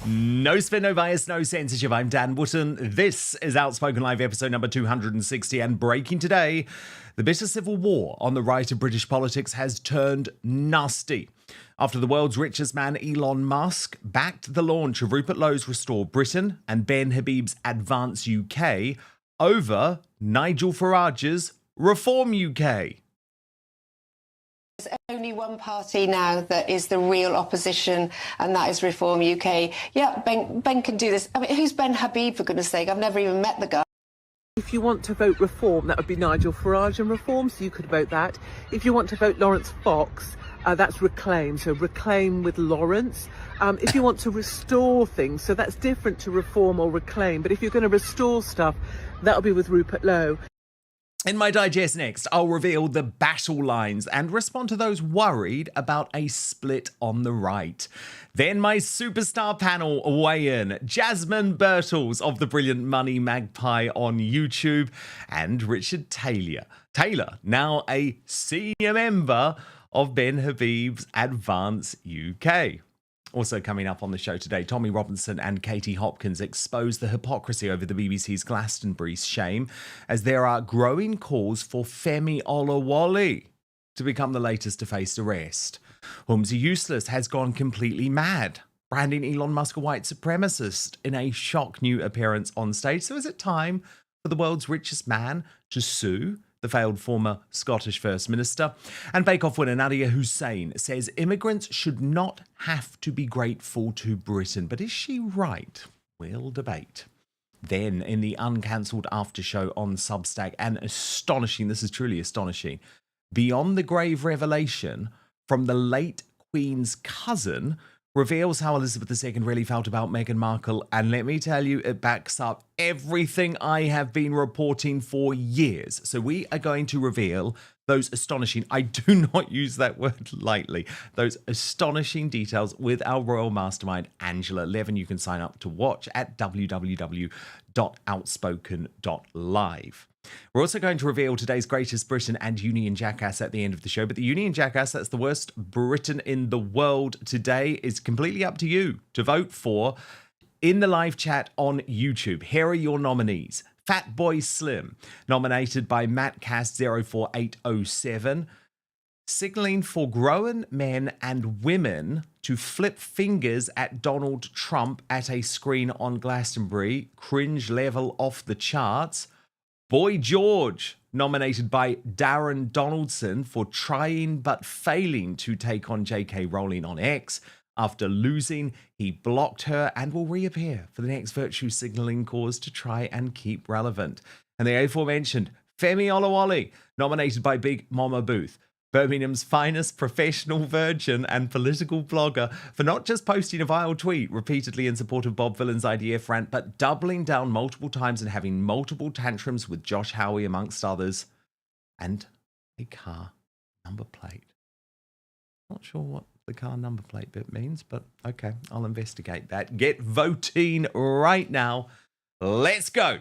No spin, no bias, no censorship. I'm Dan Wootton. This is Outspoken Live episode number 260, and breaking today, the bitter civil war on the right of British politics has turned nasty after the world's richest man, Elon Musk, backed the launch of Rupert Lowe's Restore Britain and Ben Habib's Advance UK over Nigel Farage's Reform UK. There's only one party now that is the real opposition, and that is Reform UK. Yeah, Ben can do this. I mean, who's Ben Habib, for goodness sake? I've never even met the guy. If you want to vote Reform, that would be Nigel Farage and Reform, so you could vote that. If you want to vote Lawrence Fox, that's Reclaim, so Reclaim with Lawrence. If you want to restore things, so that's different to Reform or Reclaim, but if you're going to restore stuff, that'll be with Rupert Lowe. In my digest next, I'll reveal the battle lines and respond to those worried about a split on the right. Then my superstar panel weigh in. Jasmine Birtles of the brilliant Money Magpie on YouTube, and Richard Taylor, now a senior member of Ben Habib's Advance UK. Also coming up on the show today, Robinson and Katie Hopkins expose the hypocrisy over the BBC's Glastonbury shame, as there are growing calls for Femi Oluwole to become the latest to face arrest. Humza Useless has gone completely mad, branding Elon Musk a white supremacist in a shock new appearance on stage. So is it time for the world's richest man to sue the failed former Scottish First Minister? And Bake Off winner Nadia Hussain says immigrants should not have to be grateful to Britain. But is she right? We'll debate. Then, in the uncancelled after show on Substack, an astonishing, this is truly astonishing, beyond the grave revelation from the late Queen's cousin reveals how Elizabeth II really felt about Meghan Markle, and let me tell you, it backs up everything I have been reporting for years. So we are going to reveal those astonishing, I do not use that word lightly, those astonishing details with our royal mastermind, Angela Levin. You can sign up to watch at www.outspoken.live. We're also going to reveal today's greatest Britain and Union Jackass at the end of the show. But the Union Jackass, that's the worst Britain in the world today, is completely up to you to vote for in the live chat on YouTube. Here are your nominees. Fatboy Slim, nominated by MattCast04807, signalling for grown men and women to flip fingers at Donald Trump at a screen on Glastonbury. Cringe level off the charts. Boy George, nominated by Darren Donaldson for trying but failing to take on J.K. Rowling on X. After losing, he blocked her and will reappear for the next virtue signalling cause to try and keep relevant. And the aforementioned Femi Oluwole, nominated by Big Mama Booth, Birmingham's finest professional virgin and political blogger, for not just posting a vile tweet repeatedly in support of Bob Villan's IDF rant, but doubling down multiple times and having multiple tantrums with Josh Howie, amongst others, and a car number plate. Not sure what the car number plate bit means, but okay, I'll investigate that. Get voting right now. Let's go.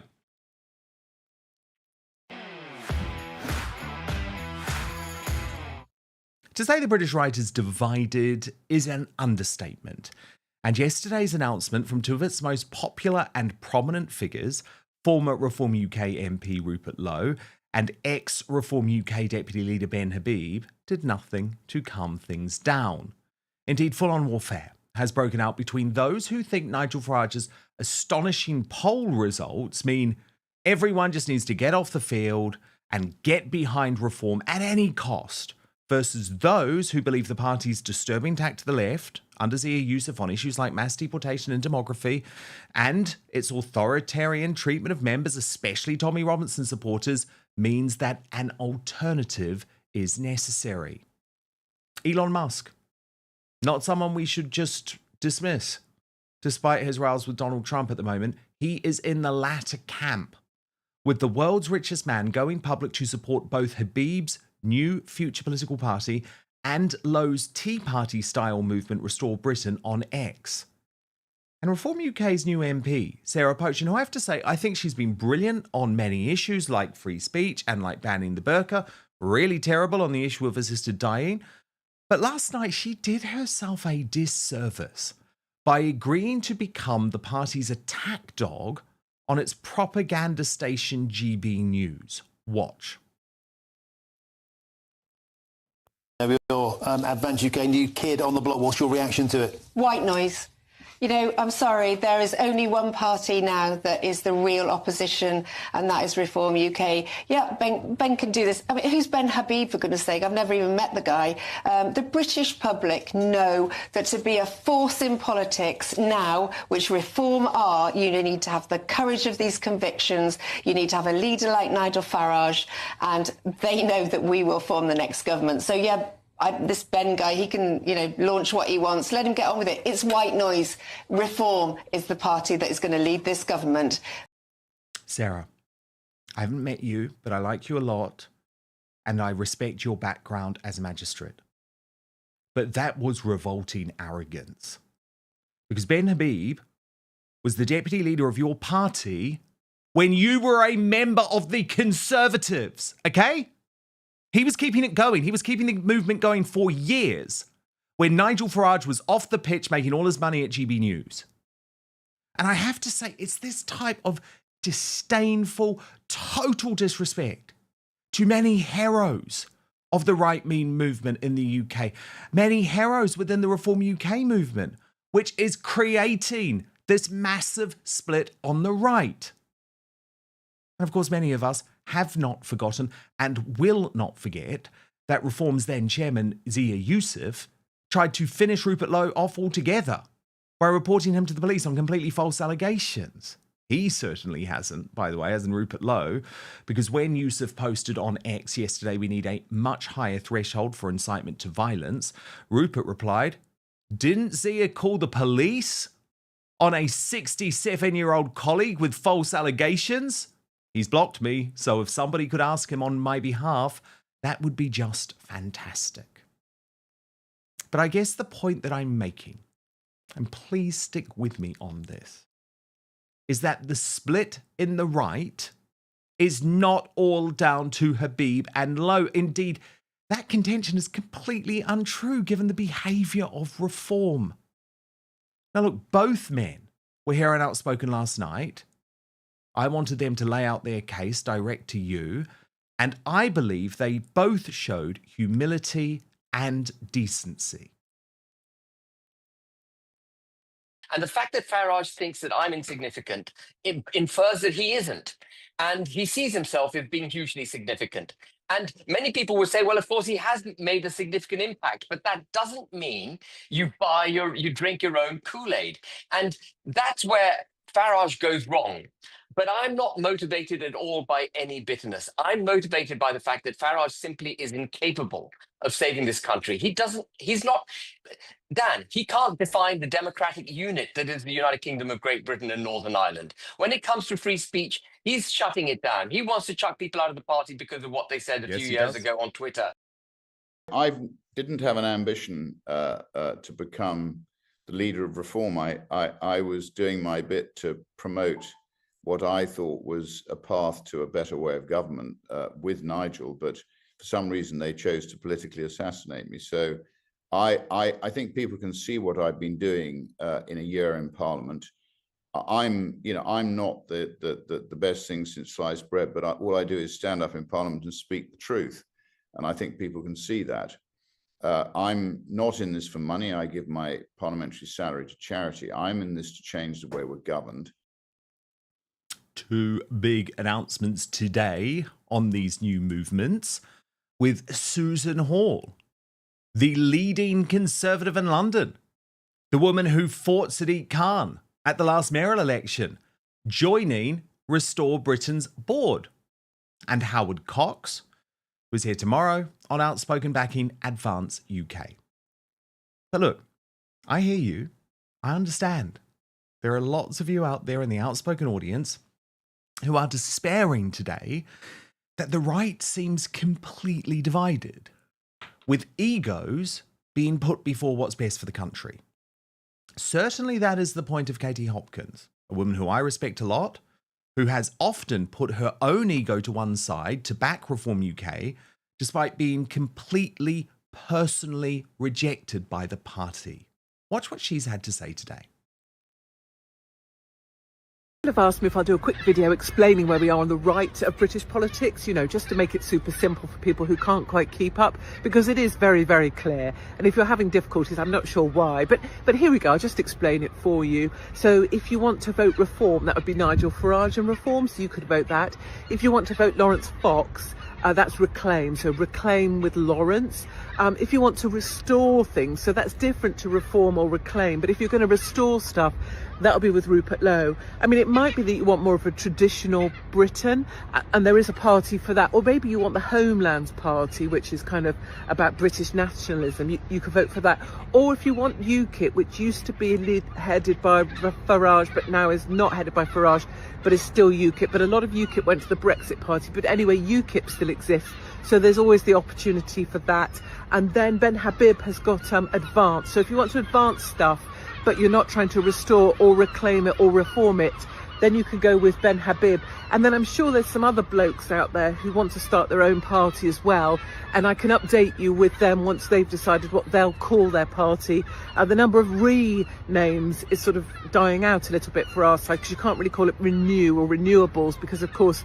To say the British right is divided is an understatement. And yesterday's announcement from two of its most popular and prominent figures, former Reform UK MP Rupert Lowe and ex-Reform UK Deputy Leader Ben Habib, did nothing to calm things down. Indeed, full-on warfare has broken out between those who think Nigel Farage's astonishing poll results mean everyone just needs to get off the field and get behind reform at any cost, versus those who believe the party's disturbing tack to the left, under Zia Yousaf on issues like mass deportation and demography, and its authoritarian treatment of members, especially Tommy Robinson supporters, means that an alternative is necessary. Elon Musk, not someone we should just dismiss. Despite his rows with Donald Trump at the moment, he is in the latter camp, with the world's richest man going public to support both Habib's new future political party and Lowe's Tea Party-style movement Restore Britain on X. And Reform UK's new MP, Sarah Poach, and who I have to say, I think she's been brilliant on many issues like free speech and like banning the burqa, really terrible on the issue of assisted dying. But last night she did herself a disservice by agreeing to become the party's attack dog on its propaganda station GB News. Watch. Your Advance UK new kid on the block. What's your reaction to it? White noise. You know, I'm sorry, there is only one party now that is the real opposition, and that is Reform UK. Yeah, Ben can do this. I mean, who's Ben Habib, for goodness sake? I've never even met the guy. The British public know that to be a force in politics now, which Reform are, you need to have the courage of these convictions. You need to have a leader like Nigel Farage, and they know that we will form the next government. So, yeah, this Ben guy, he can, launch what he wants. Let him get on with it. It's white noise. Reform is the party that is going to lead this government. Sarah, I haven't met you, but I like you a lot, and I respect your background as a magistrate. But that was revolting arrogance. Because Ben Habib was the deputy leader of your party when you were a member of the Conservatives, okay? He was keeping it going. He was keeping the movement going for years when Nigel Farage was off the pitch making all his money at GB News. And I have to say, it's this type of disdainful, total disrespect to many heroes of the right mean movement in the UK, many heroes within the Reform UK movement, which is creating this massive split on the right. And of course, many of us have not forgotten and will not forget that Reform's then chairman, Yousaf, tried to finish Rupert Lowe off altogether by reporting him to the police on completely false allegations. He certainly hasn't, by the way, as in Rupert Lowe, because when Yousaf posted on X yesterday, we need a much higher threshold for incitement to violence, Rupert replied, "Didn't Zia call the police on a 67-year-old colleague with false allegations? He's blocked me, so if somebody could ask him on my behalf, that would be just fantastic." But I guess the point that I'm making, and please stick with me on this, is that the split in the right is not all down to Habib and Lowe. Indeed, that contention is completely untrue given the behaviour of Reform. Now look, both men were here and outspoken last night. I wanted them to lay out their case direct to you, and I believe they both showed humility and decency. And the fact that Farage thinks that I'm insignificant infers that he isn't. And he sees himself as being hugely significant. And many people would say, well, of course, he hasn't made a significant impact, but that doesn't mean you drink your own Kool-Aid. And that's where Farage goes wrong. But I'm not motivated at all by any bitterness. I'm motivated by the fact that Farage simply is incapable of saving this country. He's not, Dan, he can't define the democratic unit that is the United Kingdom of Great Britain and Northern Ireland. When it comes to free speech, he's shutting it down. He wants to chuck people out of the party because of what they said a few years ago on Twitter. I didn't have an ambition to become the leader of Reform. I was doing my bit to promote what I thought was a path to a better way of government with Nigel, but for some reason they chose to politically assassinate me. So I think people can see what I've been doing in a year in Parliament. I'm not the best thing since sliced bread, but all I do is stand up in Parliament and speak the truth, and I think people can see that. I'm not in this for money. I give my parliamentary salary to charity. I'm in this to change the way we're governed. Two big announcements today on these new movements with Susan Hall, the leading Conservative in London, the woman who fought Sadiq Khan at the last mayoral election, joining Restore Britain's board, and Howard Cox, who's here tomorrow on Outspoken backing Advance UK. But look, I hear you. I understand. There are lots of you out there in the Outspoken audience who are despairing today that the right seems completely divided, with egos being put before what's best for the country. Certainly that is the point of Katie Hopkins, a woman who I respect a lot, who has often put her own ego to one side to back Reform UK, despite being completely personally rejected by the party. Watch what she's had to say today. Have asked me if I'll do a quick video explaining where we are on the right of British politics, you know, just to make it super simple for people who can't quite keep up, because it is very, very clear. And if you're having difficulties, I'm not sure why, but here we go. I'll just explain it for you. So if you want to vote Reform, that would be Nigel Farage and Reform, so you could vote that. If you want to vote Laurence Fox, that's Reclaim, so Reclaim with Lawrence. If you want to restore things, so that's different to Reform or Reclaim, but if you're going to restore stuff, that'll be with Rupert Lowe. I mean, it might be that you want more of a traditional Britain, and there is a party for that, or maybe you want the Homelands Party, which is kind of about British nationalism. You could vote for that. Or if you want UKIP, which used to be headed by Farage, but now is not headed by Farage, but is still UKIP. But a lot of UKIP went to the Brexit Party. But anyway, UKIP still exists. So there's always the opportunity for that. And then Ben Habib has got Advance. So if you want to advance stuff, but you're not trying to restore or reclaim it or reform it, then you can go with Ben Habib. And then I'm sure there's some other blokes out there who want to start their own party as well. And I can update you with them once they've decided what they'll call their party. The number of renames is sort of dying out a little bit for our side, because you can't really call it Renew or Renewables, because of course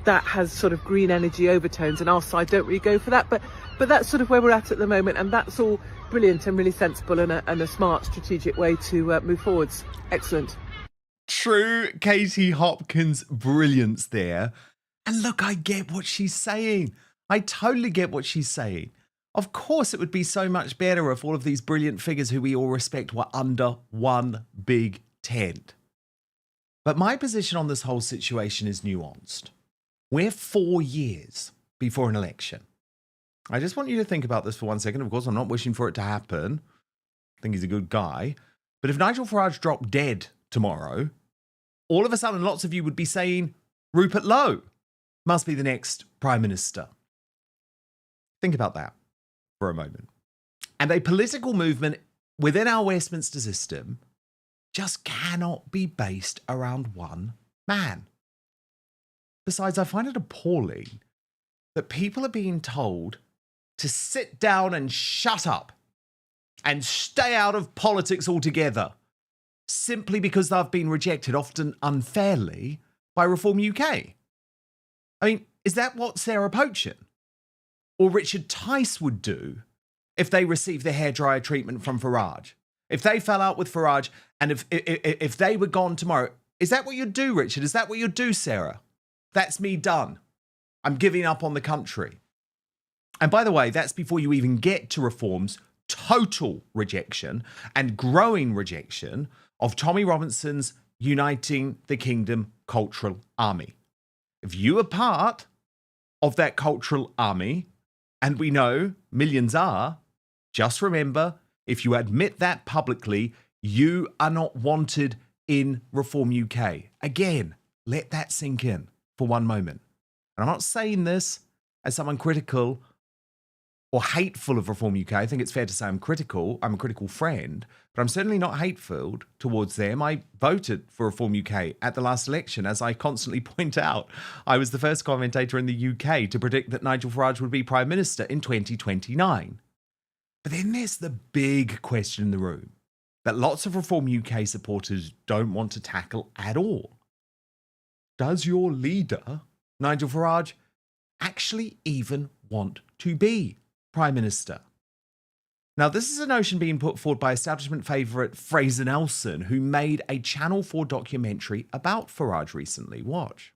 that has sort of green energy overtones, and our side don't really go for that. But that's sort of where we're at the moment, and that's all brilliant and really sensible and a smart strategic way to move forwards. Excellent. True Katie Hopkins brilliance there. And look, I get what she's saying. I totally get what she's saying. Of course, it would be so much better if all of these brilliant figures who we all respect were under one big tent. But my position on this whole situation is nuanced. We're 4 years before an election. I just want you to think about this for 1 second. Of course, I'm not wishing for it to happen. I think he's a good guy. But if Nigel Farage dropped dead tomorrow, all of a sudden lots of you would be saying, Rupert Lowe must be the next Prime Minister. Think about that for a moment. And a political movement within our Westminster system just cannot be based around one man. Besides, I find it appalling that people are being told to sit down and shut up and stay out of politics altogether simply because they've been rejected, often unfairly, by Reform UK. I mean, is that what Sarah Pochen or Richard Tice would do if they received the hairdryer treatment from Farage? If they fell out with Farage and if they were gone tomorrow, is that what you'd do, Richard? Is that what you'd do, Sarah? That's me done. I'm giving up on the country. And by the way, that's before you even get to Reform's total rejection and growing rejection of Tommy Robinson's Uniting the Kingdom Cultural Army. If you are part of that cultural army, and we know millions are, just remember, if you admit that publicly, you are not wanted in Reform UK. Again, let that sink in for one moment. And I'm not saying this as someone critical or hateful of Reform UK. I think it's fair to say I'm critical. I'm a critical friend, but I'm certainly not hateful towards them. I voted for Reform UK at the last election. As I constantly point out, I was the first commentator in the UK to predict that Nigel Farage would be Prime Minister in 2029. But then there's the big question in the room that lots of Reform UK supporters don't want to tackle at all. Does your leader, Nigel Farage, actually even want to be Prime Minister? Now, this is a notion being put forward by establishment favourite Fraser Nelson, who made a Channel 4 documentary about Farage recently. Watch.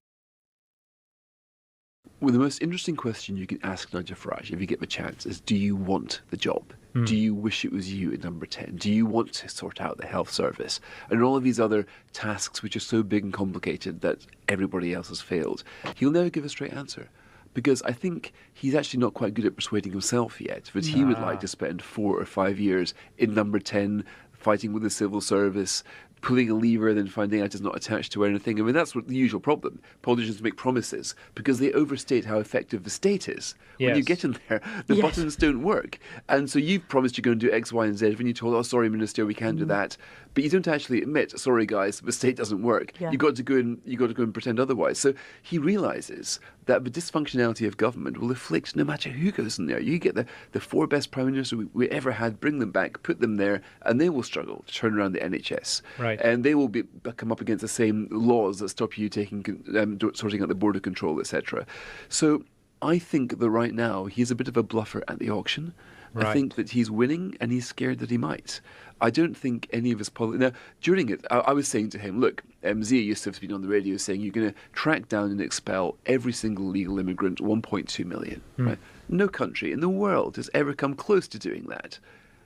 Well, the most interesting question you can ask Nigel Farage, if you get the chance, is do you want the job? Do you wish it was you at number 10? Do you want to sort out the health service? And all of these other tasks which are so big and complicated that everybody else has failed? He'll never give a straight answer. Because I think he's actually not quite good at persuading himself yet. But he would like to spend 4 or 5 years in number 10, fighting with the civil service, pulling a lever and then finding out it's not attached to anything. I mean, that's what the usual problem. Politicians make promises because they overstate how effective the state is. Yes. When you get in there, the buttons don't work. And so you've promised you're going to do X, Y, and Z. When you're told, oh, sorry, Minister, we can't do that. But you don't actually admit, sorry, guys, the state doesn't work. Yeah. You've got to go and pretend otherwise. So he realises that the dysfunctionality of government will afflict no matter who goes in there. You get the 4 best prime ministers we ever had, bring them back, put them there, and they will struggle to turn around the NHS. Right. Right. And they will come up against the same laws that stop you sorting out the border control, etc. So I that right now he's a bit of a bluffer at the auction. Right. I think that he's winning and he's scared that he might. I don't think any of his Now, during it, I was saying to him, look, Zia Yousaf's been on the radio saying you're going to track down and expel every single legal immigrant, 1.2 million. Right? No country in the world has ever come close to doing that.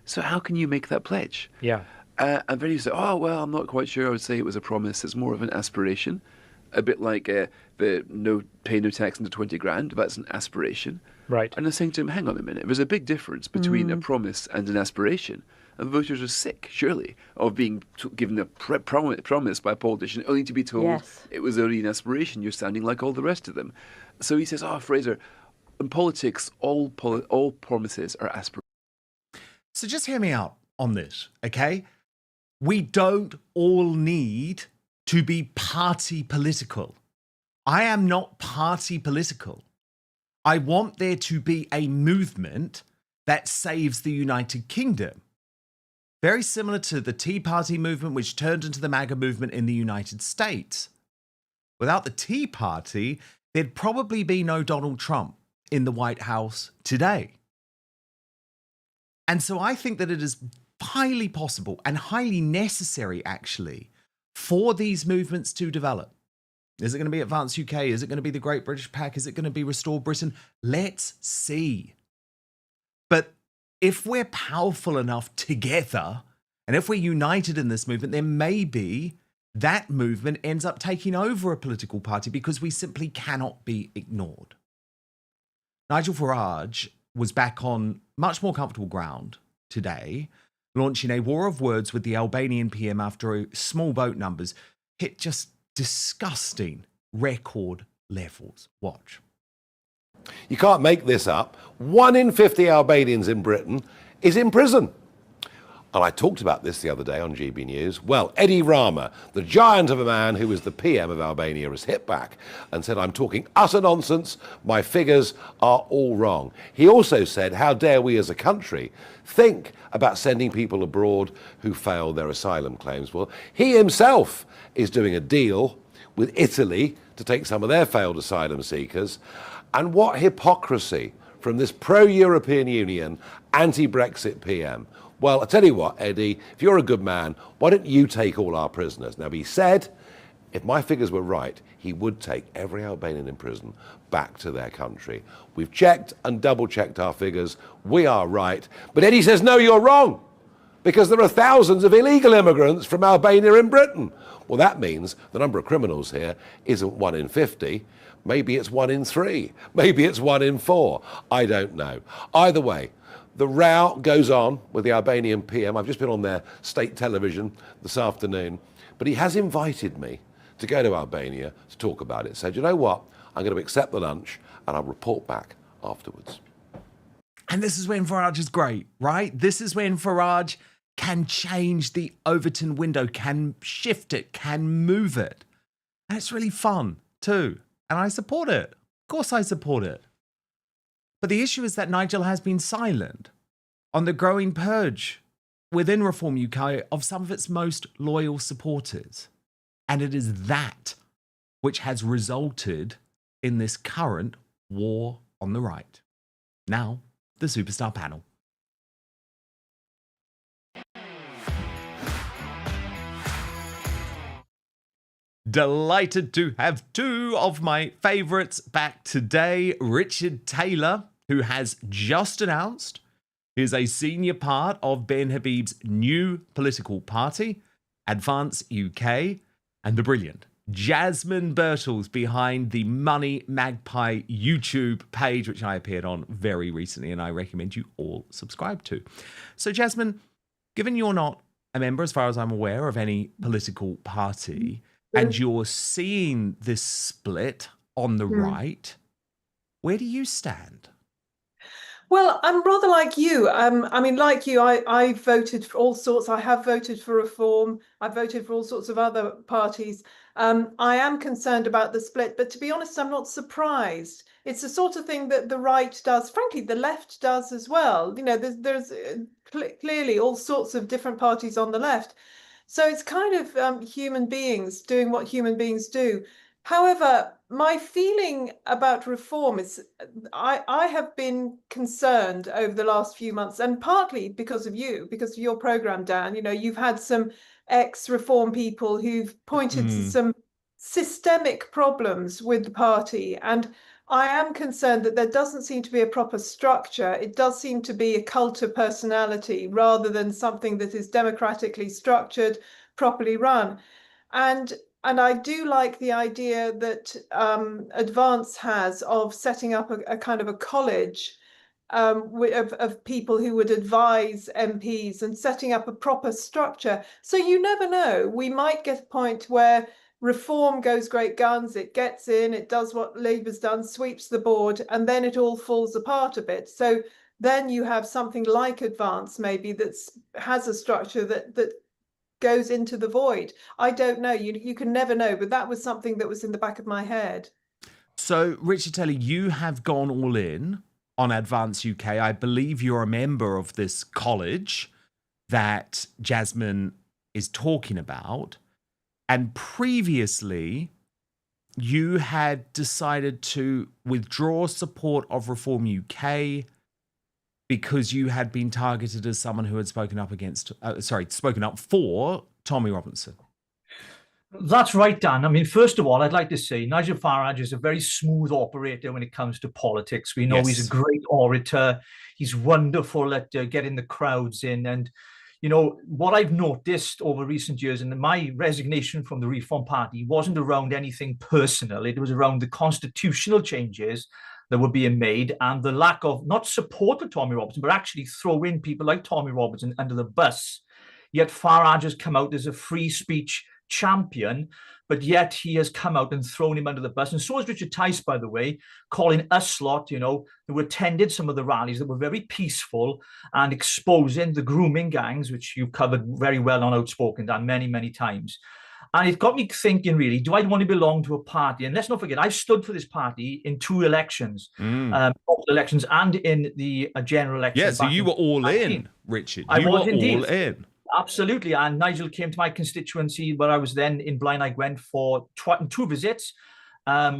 So how can you make that pledge? Yeah. And then you say, oh, well, I'm not quite sure. I would say it was a promise. It's more of an aspiration. A bit like the no pay, no tax under 20 grand. That's an aspiration. Right. And I was saying to him, hang on a minute. There's a big difference between a promise and an aspiration. And voters are sick, surely, of being given a promise by a politician only to be told it was only an aspiration. You're sounding like all the rest of them. So he says, Fraser, in politics, all promises are aspirations. So just hear me out on this, okay? We don't all need to be party political. I am not party political. I want there to be a movement that saves the United Kingdom. Very similar to the Tea Party movement, which turned into the MAGA movement in the United States. Without the Tea Party, there'd probably be no Donald Trump in the White House today. And so I think that it is highly possible and highly necessary, actually, for these movements to develop. Is it going to be Advance UK? Is it going to be the Great British Pack? Is it going to be Restore Britain? Let's see. But if we're powerful enough together, and if we're united in this movement, then maybe that movement ends up taking over a political party because we simply cannot be ignored. Nigel Farage was back on much more comfortable ground today, launching a war of words with the Albanian PM after small vote numbers hit just disgusting record levels. Watch. You can't make this up. 1 in 50 Albanians in Britain is in prison. And I talked about this the other day on GB News. Well, Edi Rama, the giant of a man who was the PM of Albania, has hit back and said, I'm talking utter nonsense. My figures are all wrong. He also said, how dare we as a country think about sending people abroad who fail their asylum claims? Well, he himself is doing a deal with Italy to take some of their failed asylum seekers. And what hypocrisy from this pro-European Union, anti-Brexit PM. Well, I tell you what, Eddie, if you're a good man, why don't you take all our prisoners? Now, he said, if my figures were right, he would take every Albanian in prison back to their country. We've checked and double-checked our figures. We are right. But Eddie says, no, you're wrong, because there are thousands of illegal immigrants from Albania in Britain. Well, that means the number of criminals here isn't 1 in 50. Maybe it's 1 in 3. Maybe it's 1 in 4. I don't know. Either way, the row goes on with the Albanian PM. I've just been on their state television this afternoon, but he has invited me to go to Albania to talk about it. So do you know what? I'm going to accept the lunch and I'll report back afterwards. And this is when Farage is great, right? This is when Farage can change the Overton window, can shift it, can move it. And it's really fun too. And I support it. Of course I support it. But the issue is that Nigel has been silent on the growing purge within Reform UK of some of its most loyal supporters. And it is that which has resulted in this current war on the right. Now, the Superstar panel. Delighted to have 2 of my favourites back today. Richard Taylor, who has just announced he is a senior part of Ben Habib's new political party, Advance UK, and the brilliant Jasmine Birtles behind the Money Magpie YouTube page, which I appeared on very recently and I recommend you all subscribe to. So Jasmine, given you're not a member, as far as I'm aware, of any political party, and you're seeing this split on the right, where do you stand? Well, I'm rather like you. I mean, like you, I voted for all sorts. I have voted for Reform. I've voted for all sorts of other parties. I am concerned about the split, but to be honest, I'm not surprised. It's the sort of thing that the right does. Frankly, the left does as well. You know, there's clearly all sorts of different parties on the left. So it's kind of human beings doing what human beings do. However, my feeling about reform is I have been concerned over the last few months, and partly because of you, because of your program, Dan. You know, you've had some ex-reform people who've pointed to some systemic problems with the party, and I am concerned that there doesn't seem to be a proper structure. It does seem to be a cult of personality rather than something that is democratically structured, properly run. And I do like the idea that Advance has of setting up a kind of a college of people who would advise MPs and setting up a proper structure. So you never know. We might get a point where reform goes great guns, it gets in, it does what Labour's done, sweeps the board, and then it all falls apart a bit. So then you have something like Advance maybe that has a structure that goes into the void. I don't know. You can never know, but that was something that was in the back of my head. So, Richard Taylor, you have gone all in on Advance UK. I believe you're a member of this college that Jasmine is talking about. And previously, you had decided to withdraw support of Reform UK because you had been targeted as someone who had spoken up for Tommy Robinson. That's right, Dan. I mean, first of all, I'd like to say Nigel Farage is a very smooth operator when it comes to politics. We know he's a great orator. He's wonderful at getting the crowds in. And, you know, what I've noticed over recent years, and my resignation from the Reform Party wasn't around anything personal. It was around the constitutional changes that were being made and the lack of not support for Tommy Robinson, but actually throw in people like Tommy Robinson under the bus. Yet Farage has come out as a free speech champion, but yet he has come out and thrown him under the bus. And so has Richard Tice, by the way, calling us lot, you know, who attended some of the rallies that were very peaceful and exposing the grooming gangs, which you've covered very well on Outspoken, Dan, many, many times. And it got me thinking, really, do I want to belong to a party? And let's not forget, I stood for this party in 2 elections, elections and in the general election. Yeah, so you were all in, Richard. I was indeed. All in. Absolutely. And Nigel came to my constituency where I was then in Blaen I Gwent for 2 visits.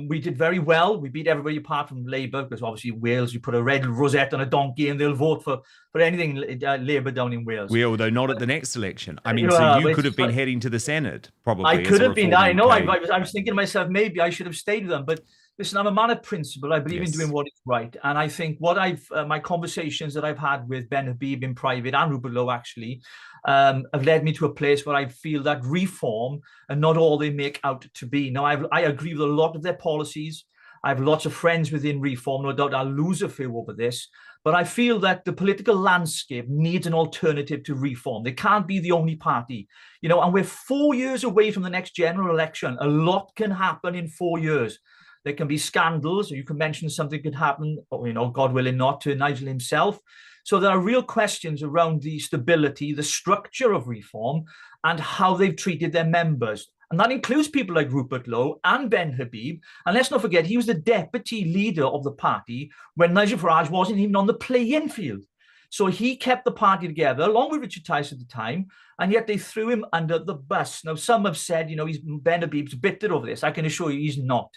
We did very well. We beat everybody apart from Labour, because obviously Wales, you put a red rosette on a donkey and they'll vote for anything Labour down in Wales. Although not at the next election. I mean, so you could have been heading to the Senate, probably. I could have been. I know. I was thinking to myself, maybe I should have stayed with them. But listen, I'm a man of principle. I believe in doing what is right. And I think what my conversations that I've had with Ben Habib in private and Rupert Lowe actually have led me to a place where I feel that reform and not all they make out to be. Now, I agree with a lot of their policies. I have lots of friends within reform. No doubt I'll lose a few over this. But I feel that the political landscape needs an alternative to reform. They can't be the only party, you know, and we're 4 years away from the next general election. A lot can happen in 4 years. There can be scandals, or you can mention something could happen, or, you know, God willing not, to Nigel himself. So there are real questions around the stability, the structure of reform, and how they've treated their members. And that includes people like Rupert Lowe and Ben Habib. And let's not forget, he was the deputy leader of the party when Nigel Farage wasn't even on the play-in field. So he kept the party together, along with Richard Tice at the time, and yet they threw him under the bus. Now, some have said, you know, Ben Habib's bitter over this. I can assure you he's not.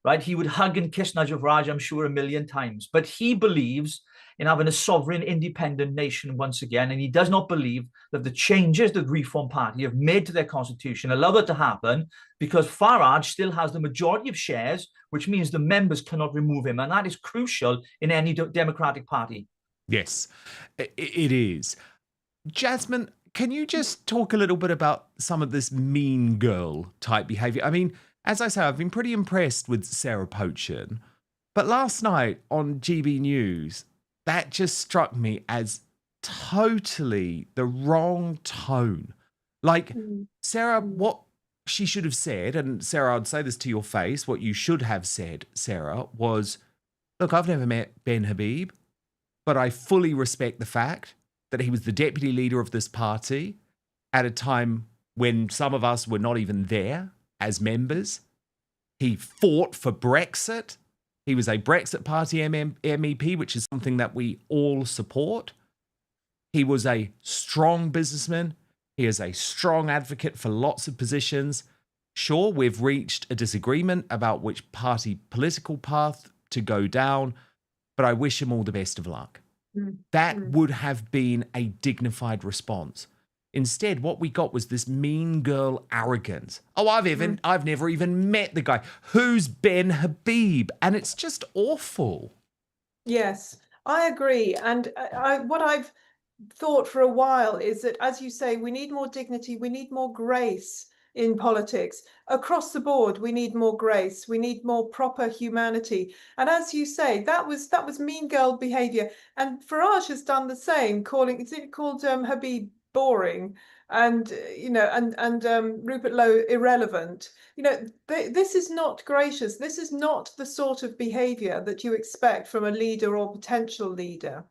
Right? He would hug and kiss Nigel Farage, I'm sure, 1,000,000 times. But he believes in having a sovereign, independent nation once again. And he does not believe that the changes that the Reform Party have made to their constitution allow that to happen, because Farage still has the majority of shares, which means the members cannot remove him. And that is crucial in any democratic party. Yes, it is. Jasmine, can you just talk a little bit about some of this mean girl type behavior? I mean, as I say, I've been pretty impressed with Sarah Pochen, but last night on GB News, that just struck me as totally the wrong tone. Like, Sarah, what she should have said, and Sarah, I'd say this to your face, what you should have said, Sarah, was, look, I've never met Ben Habib, but I fully respect the fact that he was the deputy leader of this party at a time when some of us were not even there as members. He fought for Brexit. He was a Brexit Party MEP, which is something that we all support. He was a strong businessman. He is a strong advocate for lots of positions. Sure, we've reached a disagreement about which party political path to go down, but I wish him all the best of luck. That would have been a dignified response. Instead, what we got was this mean girl arrogance. Oh, I've never even met the guy. Who's Ben Habib? And it's just awful. Yes, I agree. And what I've thought for a while is that, as you say, we need more dignity, we need more grace in politics. Across the board, we need more grace, we need more proper humanity. And as you say, that was mean girl behavior. And Farage has done the same, calling Habib boring, and Rupert Lowe irrelevant. This is not gracious. This is not the sort of behavior that you expect from a leader or potential leader.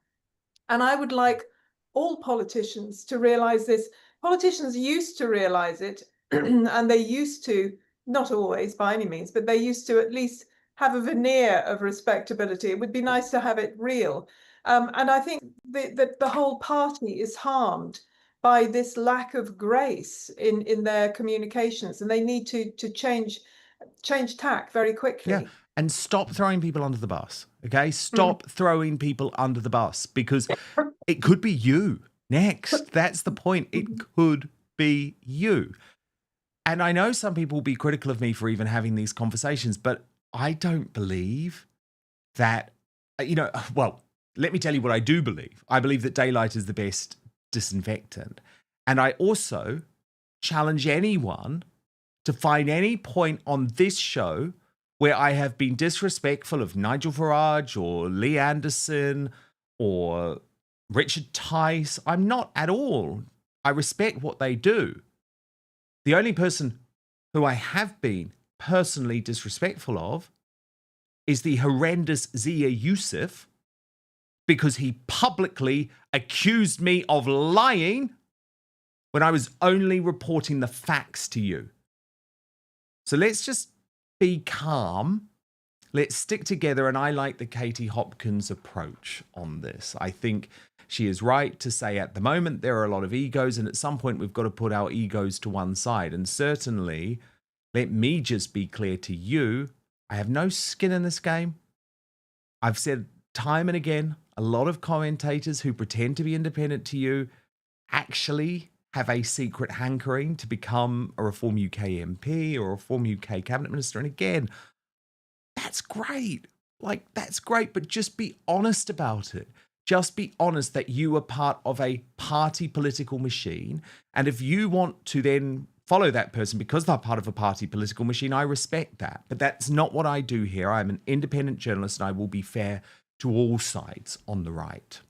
And I would like all politicians to realize this. Politicians used to realize it, and they used to, not always by any means, but they used to at least have a veneer of respectability. It would be nice to have it real. And I think that the whole party is harmed by this lack of grace in their communications, and they need to change tack very quickly. Yeah, and stop throwing people under the bus, okay? Stop throwing people under the bus, because it could be you next. That's the point. It could be you. And I know some people will be critical of me for even having these conversations, but I don't believe that, well, let me tell you what I do believe. I believe that daylight is the best disinfectant. And I also challenge anyone to find any point on this show where I have been disrespectful of Nigel Farage or Lee Anderson or Richard Tice. I'm not at all. I respect what they do. The only person who I have been personally disrespectful of is the horrendous Yousaf, because he publicly accused me of lying when I was only reporting the facts to you. So let's just be calm. Let's stick together. And I like the Katie Hopkins approach on this. I think she is right to say at the moment there are a lot of egos, and at some point we've got to put our egos to one side. And certainly, let me just be clear to you, I have no skin in this game. I've said time and again, a lot of commentators who pretend to be independent to you actually have a secret hankering to become a Reform UK MP or a Reform UK cabinet minister. And again, that's great. That's great, but just be honest about it. Just be honest that you are part of a party political machine. And if you want to then follow that person because they're part of a party political machine, I respect that. But that's not what I do here. I'm an independent journalist, and I will be fair to all sides on the right.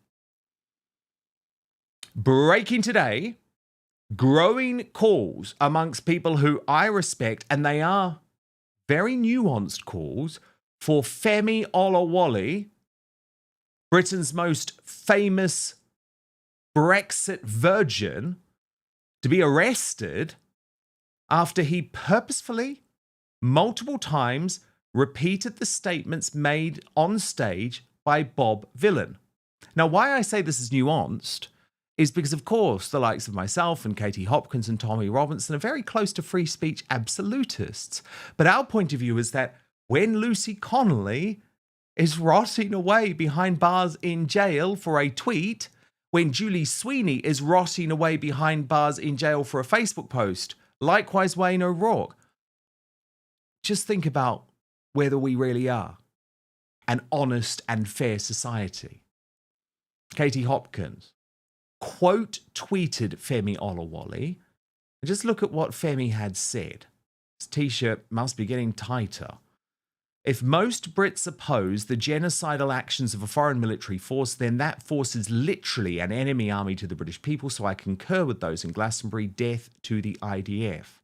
Breaking today, growing calls amongst people who I respect, and they are very nuanced calls, for Femi Oluwole, Britain's most famous Brexit virgin, to be arrested after he purposefully, multiple times, repeated the statements made on stage by Bob Villain. Now, why I say this is nuanced is because, of course, the likes of myself and Katie Hopkins and Tommy Robinson are very close to free speech absolutists. But our point of view is that when Lucy Connolly is rotting away behind bars in jail for a tweet, when Julie Sweeney is rotting away behind bars in jail for a Facebook post, likewise Wayne O'Rourke, just think about whether we really are an honest and fair society. Katie Hopkins quote tweeted Femi Oluwole. Just look at what Femi had said. His t-shirt must be getting tighter. If most Brits oppose the genocidal actions of a foreign military force, then that force is literally an enemy army to the British people, so I concur with those in Glastonbury. Death to the IDF.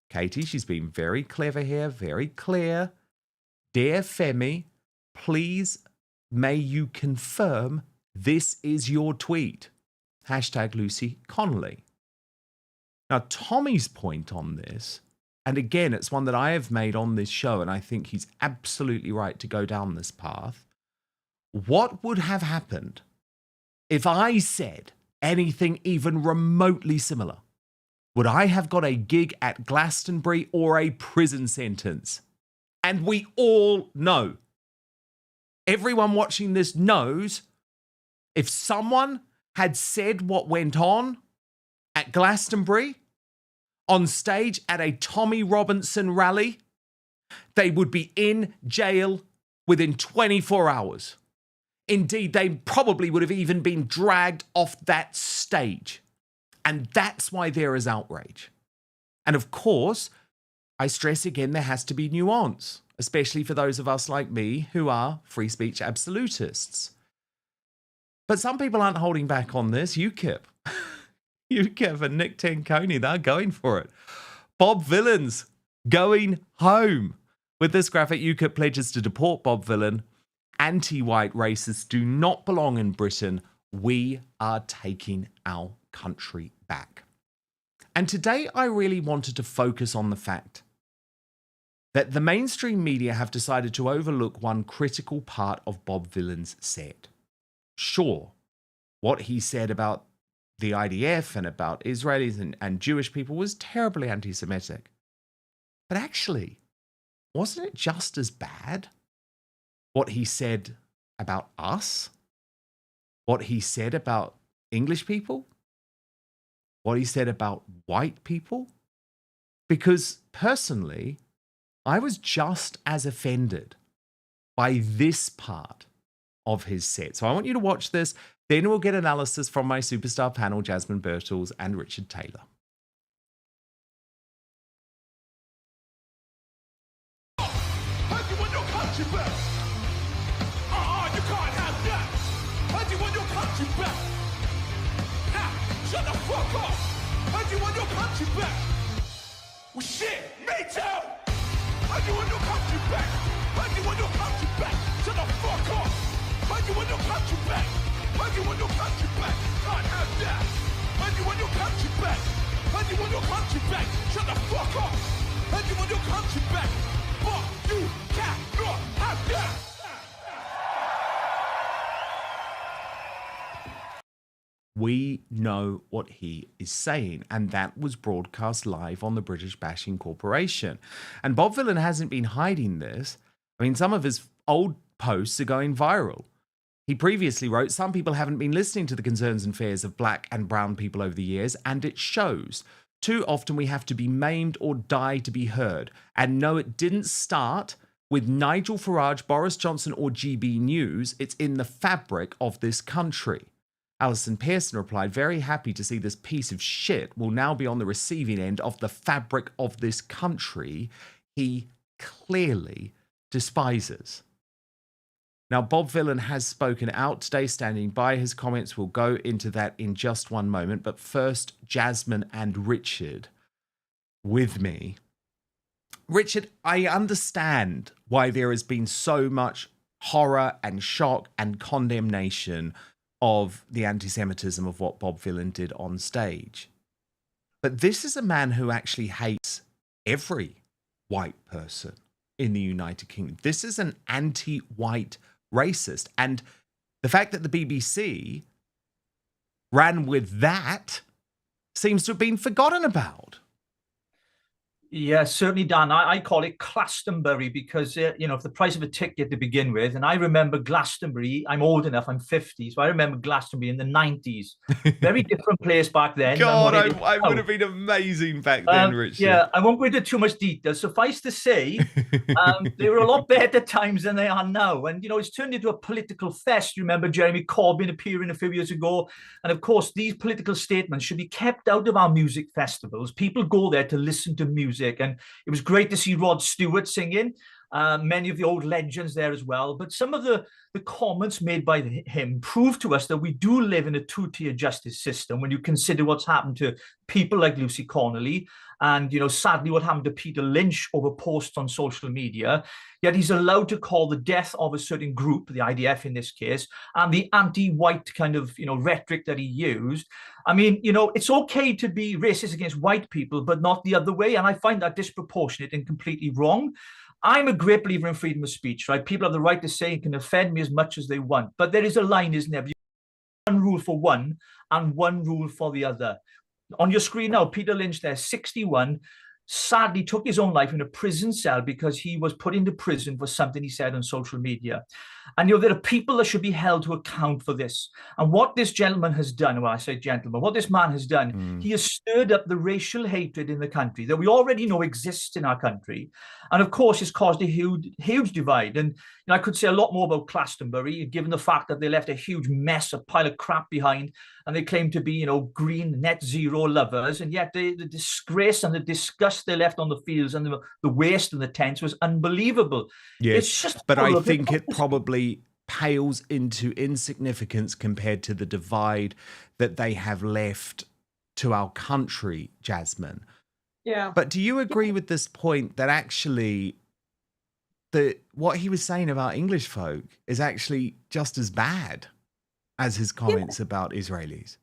Katie, she's been very clever here, very clear. Dear Femi, please may you confirm this is your tweet. Hashtag Lucy Connolly. Now, Tommy's point on this, and again, it's one that I have made on this show, and I think he's absolutely right to go down this path. What would have happened if I said anything even remotely similar would I have got a gig at Glastonbury or a prison sentence? And we all know, everyone watching this knows, if someone had said what went on at Glastonbury, on stage at a Tommy Robinson rally, they would be in jail within 24 hours. Indeed, they probably would have even been dragged off that stage. And that's why there is outrage. And of course, I stress again, there has to be nuance, especially for those of us like me who are free speech absolutists. But some people aren't holding back on this. UKIP. UKIP and Nick Tanconi, they're going for it. Bob Vylan's going home. With this graphic, UKIP pledges to deport Bob Vylan. Anti-white racists do not belong in Britain. We are taking our country back. And today I really wanted to focus on the fact that the mainstream media have decided to overlook one critical part of Bob Vylan's set. Sure, what he said about the IDF and about Israelis and Jewish people was terribly anti-Semitic. But actually, wasn't it just as bad what he said about us? What he said about English people? What he said about white people? Because personally, I was just as offended by this part of his set. So I want you to watch this. Then we'll get analysis from my superstar panel, Jasmine Birtles and Richard Taylor. Shut the fuck up! I do want your country back! Well shit, me too! I do want your country back! I do want your country back! Shut the fuck up! I do want your country back! I do want your country back! Can't have that! I do want your country back! I do want your country back! Shut the fuck up! I do want your country back! But you cannot have that! We know what he is saying, and that was broadcast live on the British Bashing Corporation. And Bob Vylan hasn't been hiding this. I mean, some of his old posts are going viral. He previously wrote, "Some people haven't been listening to the concerns and fears of black and brown people over the years, and it shows. Too often we have to be maimed or die to be heard. And no, it didn't start with Nigel Farage, Boris Johnson, or GB News. It's in the fabric of this country." Alison Pearson replied, "Very happy to see this piece of shit will now be on the receiving end of the fabric of this country he clearly despises." Now, Bob Vylan has spoken out today, standing by his comments. We'll go into that in just one moment. But first, Jasmine and Richard with me. Richard, I understand why there has been so much horror and shock and condemnation of the anti-Semitism of what Bob Vylan did on stage. But this is a man who actually hates every white person in the United Kingdom. This is an anti-white racist. And the fact that the BBC ran with that seems to have been forgotten about. Yeah, certainly, Dan. I call it Glastonbury because, you know, if the price of a ticket to begin with, and I remember Glastonbury, I'm old enough, I'm 50, so I remember Glastonbury in the 90s. Very different place back then. God, I would have been amazing back then, Richard. Yeah, I won't go into too much detail. Suffice to say, they were a lot better times than they are now. And, you know, it's turned into a political fest. You remember Jeremy Corbyn appearing a few years ago. And, of course, these political statements should be kept out of our music festivals. People go there to listen to music. And it was great to see Rod Stewart singing, many of the old legends there as well. But some of the comments made by him prove to us that we do live in a two-tier justice system when you consider what's happened to people like Lucy Connolly and, you know, sadly what happened to Peter Lynch over posts on social media. Yet he's allowed to call the death of a certain group, the IDF in this case, and the anti-white kind of, you know, rhetoric that he used. I mean, you know, it's okay to be racist against white people, but not the other way. And I find that disproportionate and completely wrong. I'm a great believer in freedom of speech, right? People have the right to say and can offend me as much as they want. But there is a line, isn't there? One rule for one and one rule for the other. On your screen now, Peter Lynch there, 61, sadly took his own life in a prison cell because he was put into prison for something he said on social media. And there are people that should be held to account for this. And what this gentleman has done, well, I say gentleman, what this man has done, he has stirred up the racial hatred in the country that we already know exists in our country. And of course, it's caused a huge divide. And I could say a lot more about Glastonbury, given the fact that they left a huge mess, a pile of crap behind, and they claim to be, green net zero lovers. And yet the disgrace and the disgust they left on the fields and the waste and the tents was unbelievable. Yes, It's just but I think it probably pales into insignificance compared to the divide that they have left to our country, Jasmine. Yeah. But do you agree with this point that actually what he was saying about English folk is actually just as bad as his comments about Israelis?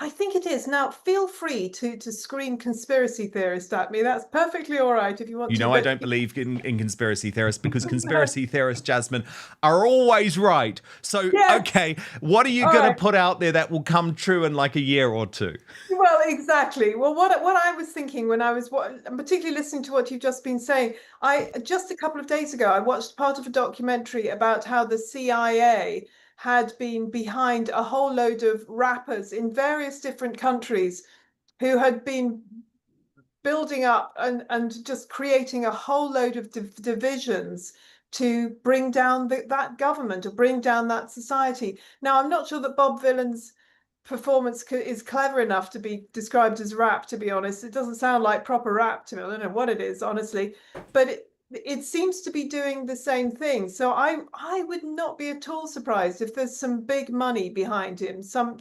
I think it is. Now, feel free to scream conspiracy theorist at me. That's perfectly all right if you want to. I don't believe in conspiracy theorists because conspiracy theorists, Jasmine, are always right. So, okay, what are you going to put out there that will come true in like a year or two? Well, exactly. Well, what I was thinking when I was particularly listening to what you've just been saying, just a couple of days ago, I watched part of a documentary about how the CIA had been behind a whole load of rappers in various different countries who had been building up and just creating a whole load of divisions to bring down that government or bring down that society. Now, I'm not sure that Bob Vylan's performance is clever enough to be described as rap, to be honest. It doesn't sound like proper rap to me. I don't know what it is, honestly. But it seems to be doing the same thing. So I would not be at all surprised if there's some big money behind him. I'm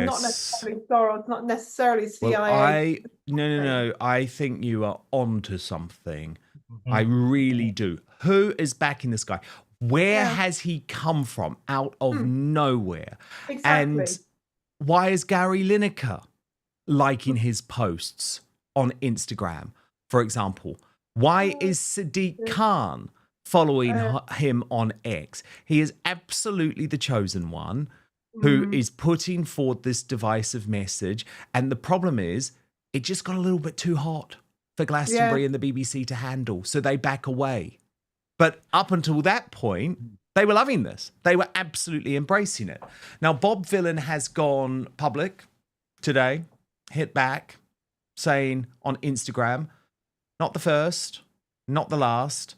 not necessarily Soros, not necessarily CIA. Well, no. I think you are onto something. I really do. Who is backing this guy? Where has he come from? Out of nowhere. Exactly. And why is Gary Lineker liking his posts on Instagram, for example? Why is Sadiq Khan following him on X? He is absolutely the chosen one who is putting forward this divisive message. And the problem is, it just got a little bit too hot for Glastonbury and the BBC to handle. So they back away. But up until that point, they were loving this. They were absolutely embracing it. Now, Bob Vylan has gone public today, hit back, saying on Instagram, not the first, not the last.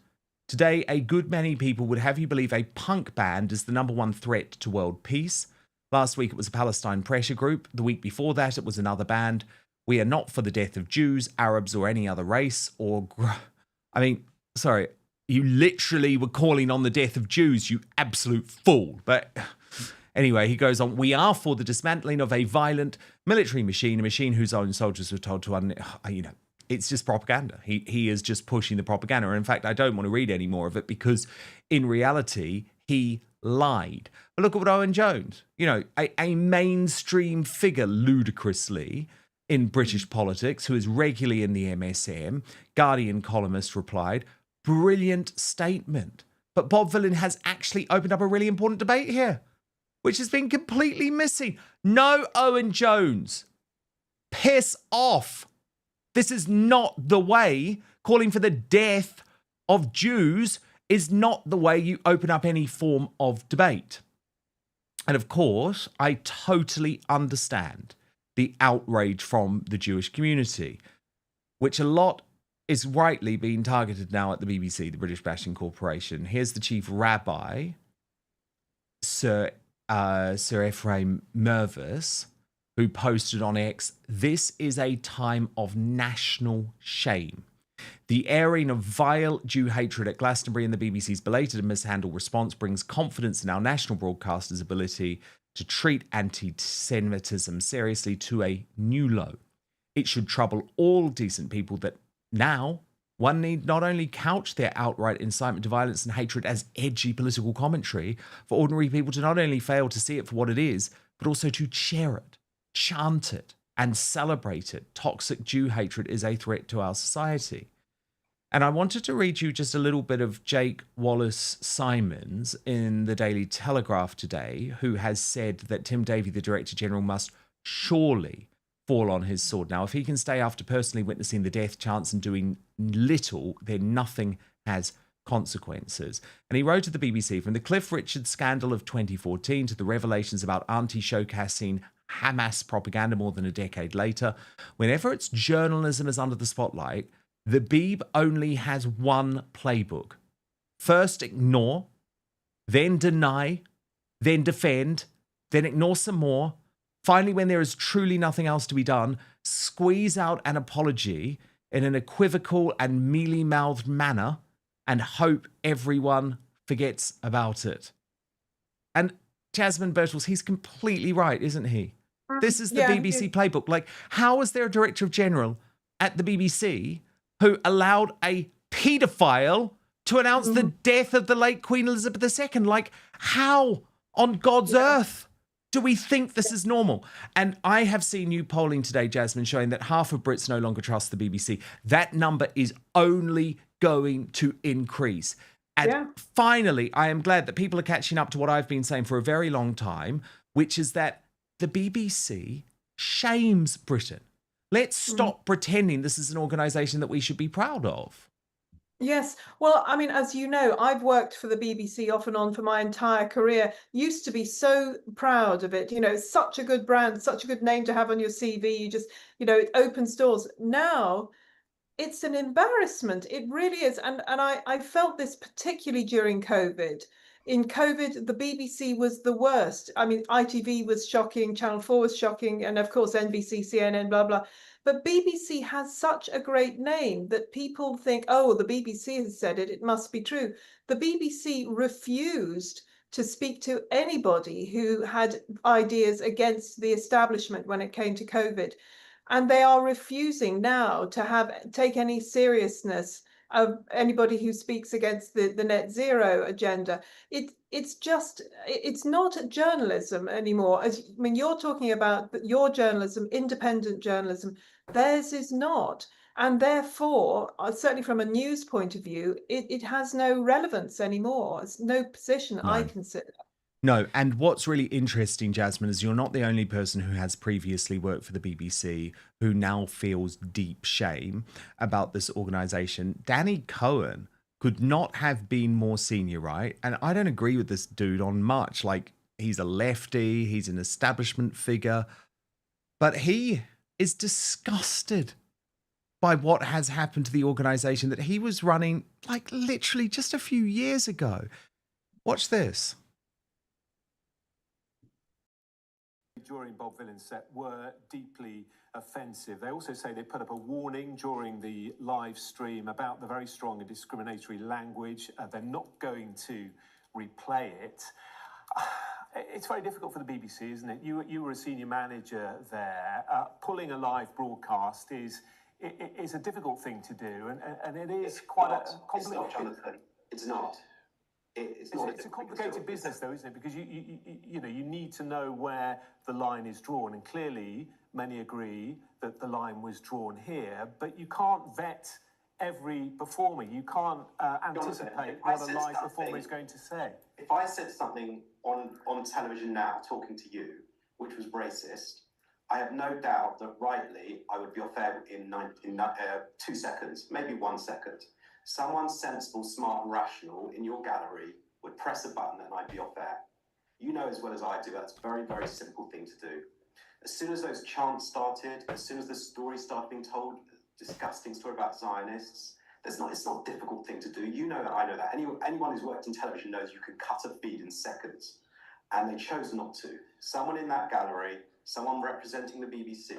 Today, a good many people would have you believe a punk band is the #1 threat to world peace. Last week, it was a Palestine pressure group. The week before that, it was another band. We are not for the death of Jews, Arabs, or any other race. Sorry, you literally were calling on the death of Jews, you absolute fool. But anyway, he goes on, we are for the dismantling of a violent military machine, a machine whose own soldiers were told to, it's just propaganda. He is just pushing the propaganda. And in fact, I don't want to read any more of it because in reality, he lied. But look at what Owen Jones, a mainstream figure ludicrously in British politics, who is regularly in the MSM, Guardian columnist replied, brilliant statement. But Bob Vylan has actually opened up a really important debate here, which has been completely missing. No, Owen Jones, piss off. This is not the way. Calling for the death of Jews is not the way you open up any form of debate. And of course, I totally understand the outrage from the Jewish community, which a lot is rightly being targeted now at the BBC, the British Bashing Corporation. Here's the chief rabbi, Sir Ephraim Mervis, who posted on X, this is a time of national shame. The airing of vile Jew hatred at Glastonbury and the BBC's belated and mishandled response brings confidence in our national broadcasters' ability to treat anti-Semitism seriously to a new low. It should trouble all decent people that now one need not only couch their outright incitement to violence and hatred as edgy political commentary, for ordinary people to not only fail to see it for what it is, but also to cheer it, chant it, and celebrate it. Toxic Jew hatred is a threat to our society. And I wanted to read you just a little bit of Jake Wallace-Simons in the Daily Telegraph today, who has said that Tim Davie, the Director General, must surely fall on his sword. Now, if he can stay after personally witnessing the death chants and doing little, then nothing has consequences. And he wrote to the BBC, from the Cliff Richard scandal of 2014 to the revelations about Auntie showcasing Hamas propaganda more than a decade later, whenever it's journalism is under the spotlight, the Beeb only has one playbook. First ignore, then deny, then defend, then ignore some more. Finally, when there is truly nothing else to be done, squeeze out an apology in an equivocal and mealy-mouthed manner and hope everyone forgets about it. And Jasmine Birtles, he's completely right, isn't he? This is the BBC playbook. Like, how is there a director of general at the BBC who allowed a paedophile to announce the death of the late Queen Elizabeth II? Like, how on God's earth do we think this is normal? And I have seen new polling today, Jasmine, showing that half of Brits no longer trust the BBC. That number is only going to increase. And finally, I am glad that people are catching up to what I've been saying for a very long time, which is that the BBC shames Britain. Let's stop pretending this is an organisation that we should be proud of. Yes. Well, I mean, as you know, I've worked for the BBC off and on for my entire career. Used to be so proud of it. You know, it's such a good brand, such a good name to have on your CV. You just, you know, it opens doors. Now, it's an embarrassment. It really is. And I felt this particularly during COVID. In COVID, the BBC was the worst. I mean, ITV was shocking, Channel 4 was shocking, and of course, NBC, CNN, blah, blah. But BBC has such a great name that people think, oh, the BBC has said it, it must be true. The BBC refused to speak to anybody who had ideas against the establishment when it came to COVID. And they are refusing now to take any seriousness of anybody who speaks against the net zero agenda. It's not journalism anymore. I mean, you're talking about your journalism, independent journalism. Theirs is not. And therefore, certainly from a news point of view, it has no relevance anymore. It's no position I consider. No, and what's really interesting, Jasmine, is you're not the only person who has previously worked for the BBC who now feels deep shame about this organisation. Danny Cohen could not have been more senior, right? And I don't agree with this dude on much. Like, he's a lefty, he's an establishment figure, but he is disgusted by what has happened to the organisation that he was running, like, literally just a few years ago. Watch this. During Bob Villan's set were deeply offensive. They also say they put up a warning during the live stream about the very strong and discriminatory language. They're not going to replay it. It's very difficult for the BBC, isn't it? You were a senior manager there. Pulling a live broadcast is a difficult thing to do, and it is quite a complicated. It's not, Jonathan. It's not. It's a complicated business, though, isn't it? Because you need to know where the line is drawn, and clearly many agree that the line was drawn here. But you can't vet every performer. You can't anticipate what a live performer is going to say. If I said something on television now, talking to you, which was racist, I have no doubt that rightly I would be off air in 2 seconds, maybe 1 second. Someone sensible, smart, and rational in your gallery would press a button and I'd be off air. You know as well as I do, that's a very, very simple thing to do. As soon as those chants started, as soon as the story started being told, disgusting story about Zionists, it's not a difficult thing to do. You know that, I know that. Anyone who's worked in television knows you can cut a feed in seconds. And they chose not to. Someone in that gallery, someone representing the BBC,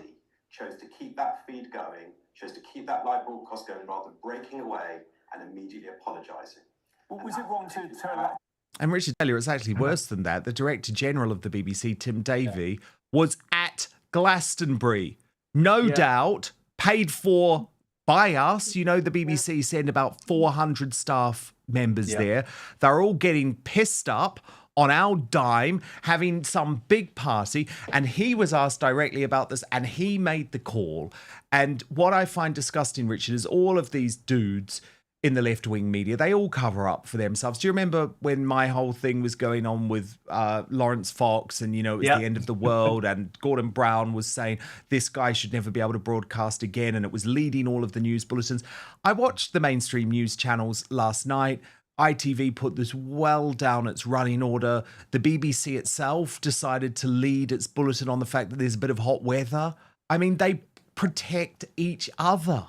chose to keep that feed going, chose to keep that live broadcast going rather than breaking away and immediately apologising. Well, was it wrong to turn that? And Richard, tell you, it's actually worse than that. The Director General of the BBC, Tim Davie, was at Glastonbury. No doubt, paid for by us. You know, the BBC send about 400 staff members there. They're all getting pissed up on our dime, having some big party, and he was asked directly about this, and he made the call. And what I find disgusting, Richard, is all of these dudes in the left-wing media. They all cover up for themselves. Do you remember when my whole thing was going on with Lawrence Fox and, you know, it was the end of the world and Gordon Brown was saying this guy should never be able to broadcast again and it was leading all of the news bulletins. I watched the mainstream news channels last night. ITV put this well down its running order. The BBC itself decided to lead its bulletin on the fact that there's a bit of hot weather. I mean, they protect each other.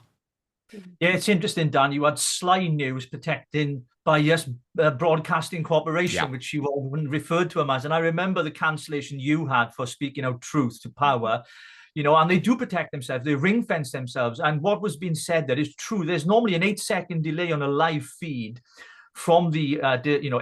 Yeah, it's interesting, Dan. You had Sly News protecting Bias Broadcasting Corporation, which you often referred to them as. And I remember the cancellation you had for speaking out truth to power, you know, and they do protect themselves. They ring fence themselves. And what was being said there is true. There's normally an 8-second delay on a live feed from the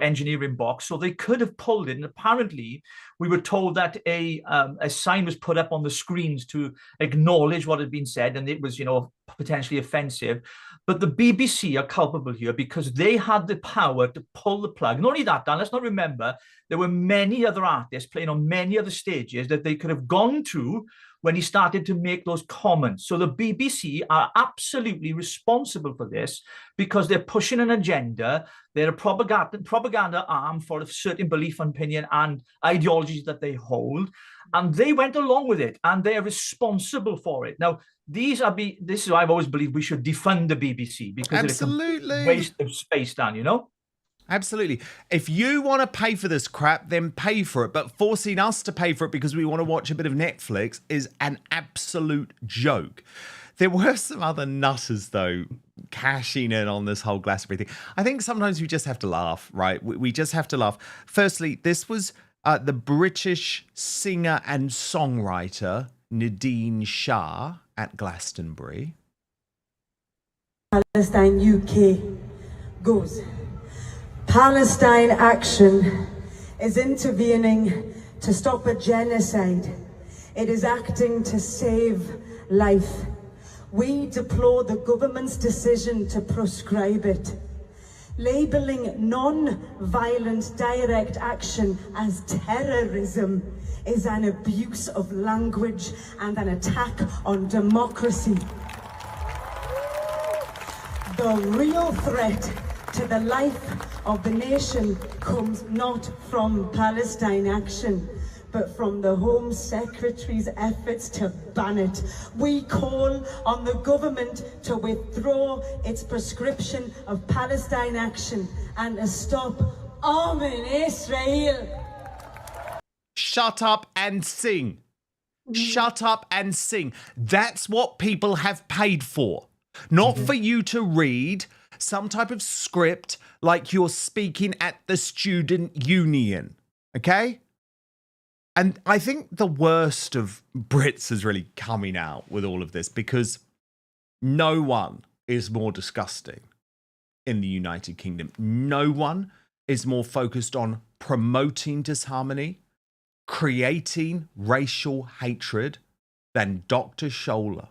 engineering box, so they could have pulled it. And apparently, we were told that a sign was put up on the screens to acknowledge what had been said, and it was, you know, potentially offensive. But the BBC are culpable here because they had the power to pull the plug. Not only that, Dan, let's not remember there were many other artists playing on many other stages that they could have gone to when he started to make those comments. So the BBC are absolutely responsible for this because they're pushing an agenda. They're a propaganda arm for a certain belief and opinion and ideologies that they hold. And they went along with it and they're responsible for it. Now, this is why I've always believed we should defund the BBC because it's a waste of space, Dan, you know? Absolutely. If you want to pay for this crap, then pay for it. But forcing us to pay for it because we want to watch a bit of Netflix is an absolute joke. There were some other nutters, though, cashing in on this whole Glastonbury thing. I think sometimes we just have to laugh, right? We just have to laugh. Firstly, this was the British singer and songwriter Nadine Shah at Glastonbury. Palestine UK goes. Palestine Action is intervening to stop a genocide. It is acting to save life. We deplore the government's decision to proscribe it. Labelling non-violent direct action as terrorism is an abuse of language and an attack on democracy. The real threat to the life of the nation comes not from Palestine Action, but from the Home Secretary's efforts to ban it. We call on the government to withdraw its prescription of Palestine Action and to stop arming Israel. Shut up and sing. Shut up and sing. That's what people have paid for. Not for you to read some type of script like you're speaking at the student union. Okay? And I think the worst of Brits is really coming out with all of this because no one is more disgusting in the United Kingdom. No one is more focused on promoting disharmony, creating racial hatred than Dr. Scholler.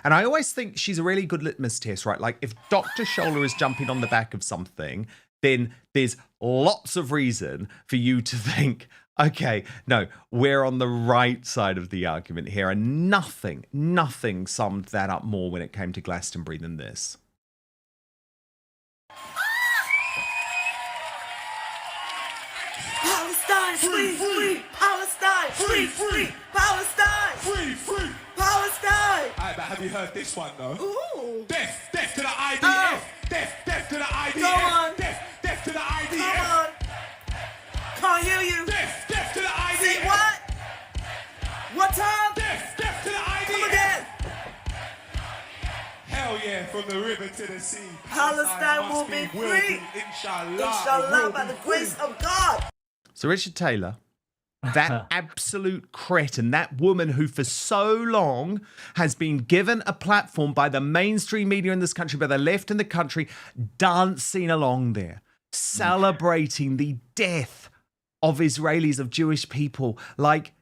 And I always think she's a really good litmus test, right? Like if Dr. Scholler is jumping on the back of something, then there's lots of reason for you to think, okay, no, we're on the right side of the argument here. And nothing summed that up more when it came to Glastonbury than this. Palestine, free, Palestine, free, Palestine, free, Palestine. Alright, but have you heard this one though? Ooh. Death to the IDF. Death to the IDF. Go on. Death to the IDF. Come on. Can't hear you. Death to the IDF. See what? What time? Death to the IDF. Come again. Hell yeah, from the river to the sea. Palestine will be free. Inshallah, by the grace of God. So Richard Taylor, that absolute cretin, that woman who for so long has been given a platform by the mainstream media in this country, by the left in the country, dancing along there, celebrating the death of Israelis, of Jewish people. Like,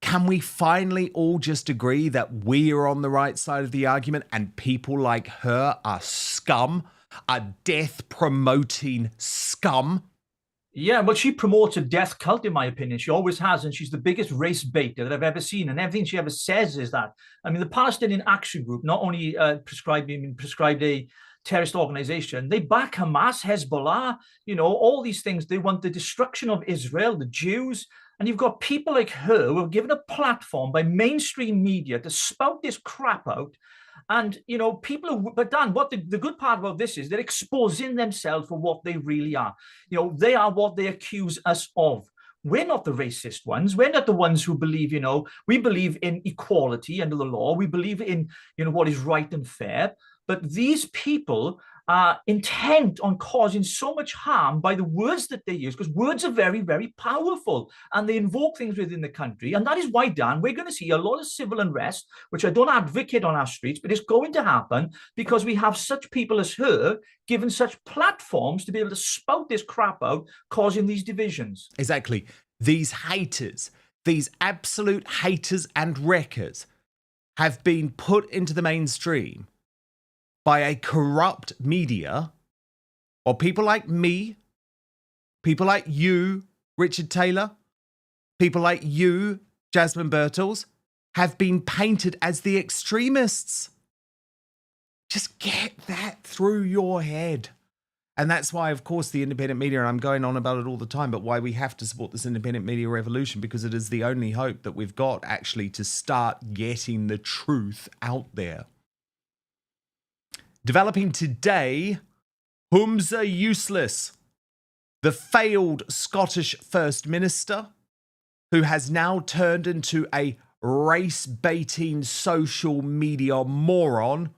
can we finally all just agree that we are on the right side of the argument and people like her are scum, are death-promoting scum? Yeah, well, she promotes a death cult, in my opinion. She always has, and she's the biggest race baiter that I've ever seen. And everything she ever says is that. I mean, the Palestinian Action Group not only prescribed a terrorist organization. They back Hamas, Hezbollah, all these things. They want the destruction of Israel, the Jews. And you've got people like her who are given a platform by mainstream media to spout this crap out. And, but Dan, what the good part about this is they're exposing themselves for what they really are. They are what they accuse us of. We're not the racist ones. We're not the ones who believe, we believe in equality under the law. We believe in, what is right and fair. But these people are intent on causing so much harm by the words that they use, because words are very, very powerful and they invoke things within the country. And that is why, Dan, we're going to see a lot of civil unrest, which I don't advocate on our streets, but it's going to happen because we have such people as her given such platforms to be able to spout this crap out, causing these divisions. Exactly. These haters, these absolute haters and wreckers have been put into the mainstream by a corrupt media, or people like me, people like you, Richard Taylor, people like you, Jasmine Birtles, have been painted as the extremists. Just get that through your head. And that's why, of course, the independent media, and I'm going on about it all the time, but why we have to support this independent media revolution, because it is the only hope that we've got actually to start getting the truth out there. Developing today, Humza Useless, the failed Scottish First Minister, who has now turned into a race-baiting social media moron,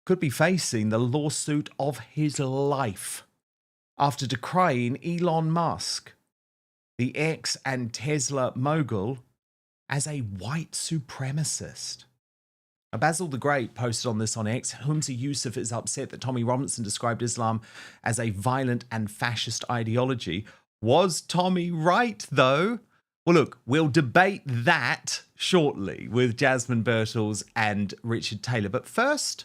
could be facing the lawsuit of his life after decrying Elon Musk, the X and Tesla mogul, as a white supremacist. Now, Basil the Great posted on this on X. Humza Useless is upset that Tommy Robinson described Islam as a violent and fascist ideology. Was Tommy right, though? Well, look, we'll debate that shortly with Jasmine Birtles and Richard Taylor. But first,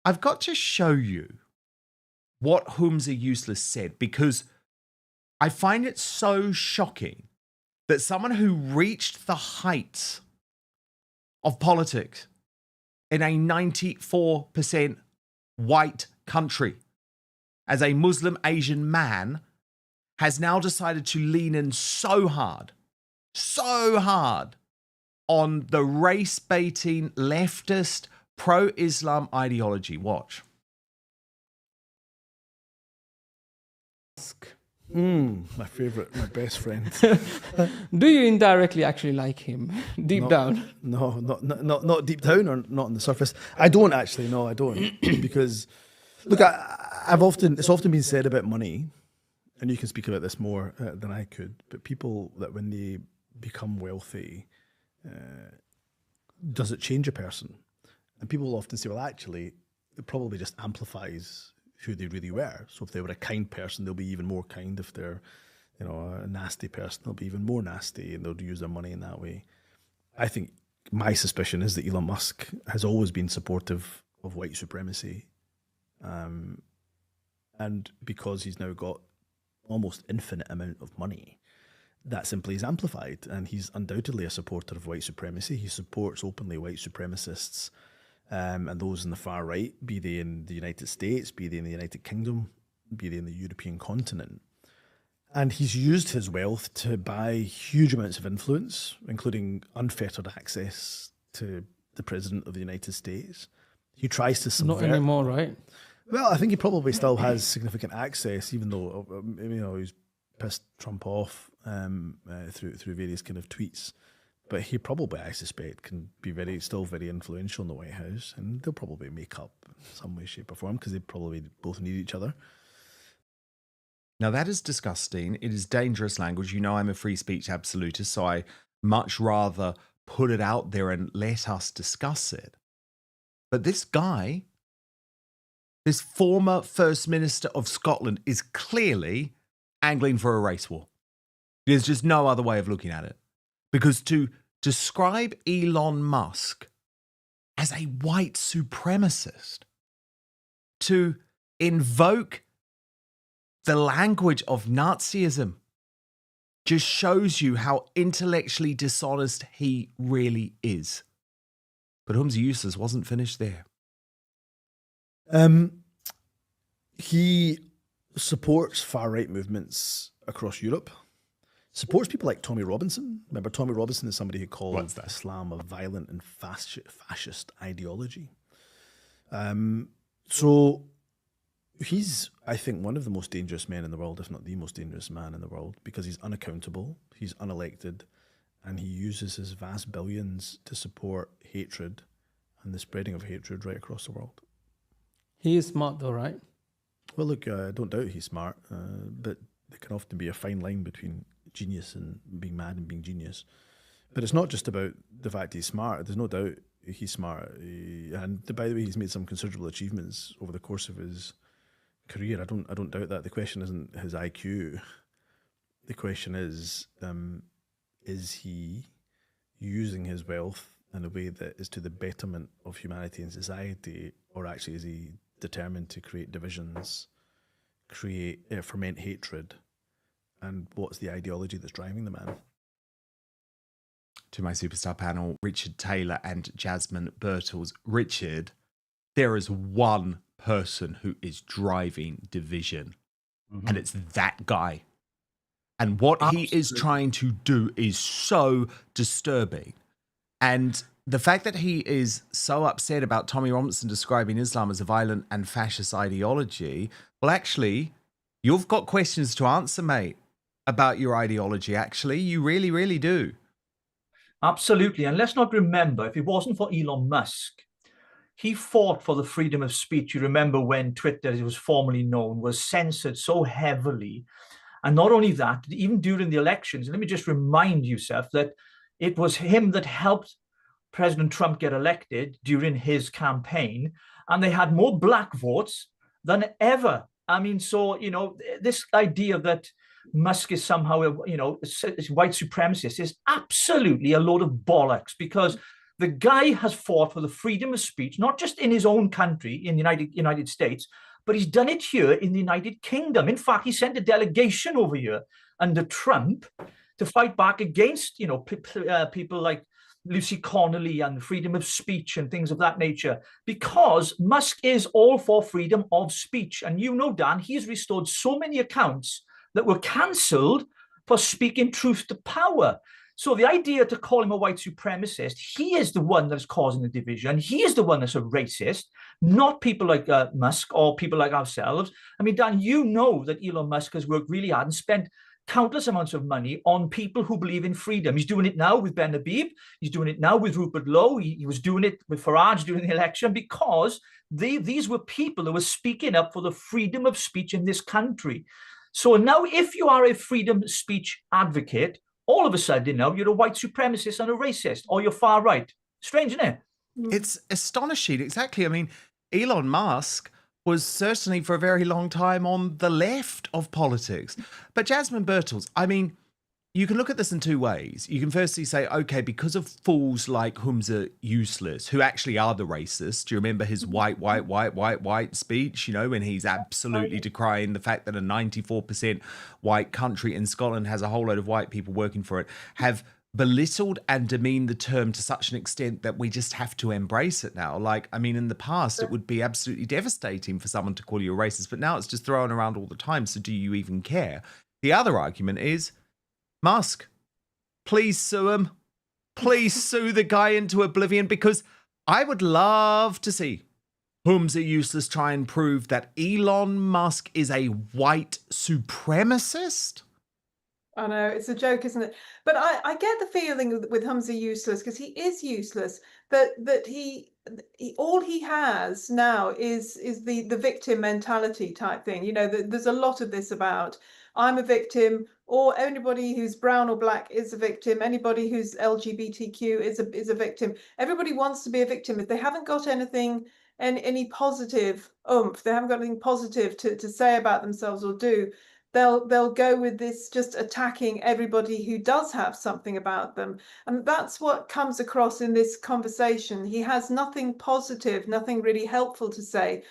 I've got to show you what Humza Useless said, because I find it so shocking that someone who reached the heights of politics in a 94% white country as a Muslim Asian man has now decided to lean in so hard on the race-baiting, leftist, pro-Islam ideology. Watch. My favorite, my best friend. Do you indirectly actually like him, deep down? No, not deep down, or not on the surface. I don't actually. No, I don't, because look, it's often been said about money, and you can speak about this more than I could. But people, that when they become wealthy, does it change a person? And people will often say, well, actually, it probably just amplifies who they really were. So if they were a kind person, they'll be even more kind. If they're, a nasty person, they'll be even more nasty, and they'll use their money in that way. I think my suspicion is that Elon Musk has always been supportive of white supremacy. And because he's now got almost infinite amount of money, that simply is amplified. And he's undoubtedly a supporter of white supremacy. He supports openly white supremacists, and those in the far right, be they in the United States, be they in the United Kingdom, be they in the European continent. And he's used his wealth to buy huge amounts of influence, including unfettered access to the President of the United States. He tries to subvert. Not anymore, right? Well, I think he probably still has significant access, even though, he's pissed Trump off through various kind of tweets. But he probably, I suspect, can be still very influential in the White House, and they'll probably make up in some way, shape, or form, because they probably both need each other. Now, that is disgusting. It is dangerous language. You know I'm a free speech absolutist, so I much rather put it out there and let us discuss it. But this guy, this former First Minister of Scotland, is clearly angling for a race war. There's just no other way of looking at it. Because to describe Elon Musk as a white supremacist, to invoke the language of Nazism, just shows you how intellectually dishonest he really is. But Humza Useless wasn't finished there. He supports far-right movements across Europe, supports people like Tommy Robinson. Remember, Tommy Robinson is somebody who called Islam a violent and fascist ideology. So he's, I think, one of the most dangerous men in the world, if not the most dangerous man in the world, because he's unaccountable, he's unelected, and he uses his vast billions to support hatred and the spreading of hatred right across the world. He is smart though, right? Well, look, I don't doubt he's smart, but there can often be a fine line between genius and being mad and being genius. But it's not just about the fact he's smart. There's no doubt he's smart. And by the way, he's made some considerable achievements over the course of his career. I don't doubt that. The question isn't his IQ. The question is he using his wealth in a way that is to the betterment of humanity and society, or actually is he determined to create divisions, ferment hatred, and what's the ideology that's driving the man? To my superstar panel, Richard Taylor and Jasmine Birtles. Richard, there is one person who is driving division, and it's that guy. And what he is trying to do is so disturbing. And the fact that he is so upset about Tommy Robinson describing Islam as a violent and fascist ideology, well, actually, you've got questions to answer, mate, about your ideology, actually. You really, really do. Absolutely. And let's not remember, if it wasn't for Elon Musk, he fought for the freedom of speech. You remember when Twitter, as it was formerly known, was censored so heavily. And not only that, even during the elections, let me just remind you, Yousaf, that it was him that helped President Trump get elected during his campaign, and they had more black votes than ever. I mean, so, you know, this idea that Musk is somehow, is white supremacist is absolutely a load of bollocks, because the guy has fought for the freedom of speech, not just in his own country, in the United States, but he's done it here in the United Kingdom. In fact, he sent a delegation over here under Trump to fight back against, people like Lucy Connolly and freedom of speech and things of that nature, because Musk is all for freedom of speech. And Dan, he's restored so many accounts that were cancelled for speaking truth to power. So the idea to call him a white supremacist, he is the one that's causing the division. He is the one that's a racist, not people like Musk or people like ourselves. I mean, Dan, you know that Elon Musk has worked really hard and spent countless amounts of money on people who believe in freedom. He's doing it now with Ben Habib. He's doing it now with Rupert Lowe. He was doing it with Farage during the election, because these were people who were speaking up for the freedom of speech in this country. So now if you are a freedom of speech advocate, all of a sudden now you're a white supremacist and a racist, or you're far right. Strange, isn't it? It's astonishing. Exactly. I mean, Elon Musk was certainly for a very long time on the left of politics. But Jasmine Birtles, I mean, you can look at this in two ways. You can firstly say, okay, because of fools like Humza Useless, who actually are the racists. Do you remember his white speech, when he's absolutely decrying the fact that a 94% white country in Scotland has a whole load of white people working for it, have belittled and demeaned the term to such an extent that we just have to embrace it now. In the past, it would be absolutely devastating for someone to call you a racist, but now it's just thrown around all the time. So do you even care? The other argument is, Musk, please sue him. Please sue the guy into oblivion, because I would love to see Humza Useless try and prove that Elon Musk is a white supremacist. I know, it's a joke, isn't it? But I get the feeling with Humza Useless, because he is useless, that he all he has now is the victim mentality type thing. There's a lot of this about, I'm a victim, or anybody who's brown or black is a victim. Anybody who's LGBTQ is a victim. Everybody wants to be a victim. If they haven't got anything, any positive oomph, they haven't got anything positive to say about themselves or do, they'll go with this, just attacking everybody who does have something about them. And that's what comes across in this conversation. He has nothing positive, nothing really helpful to say.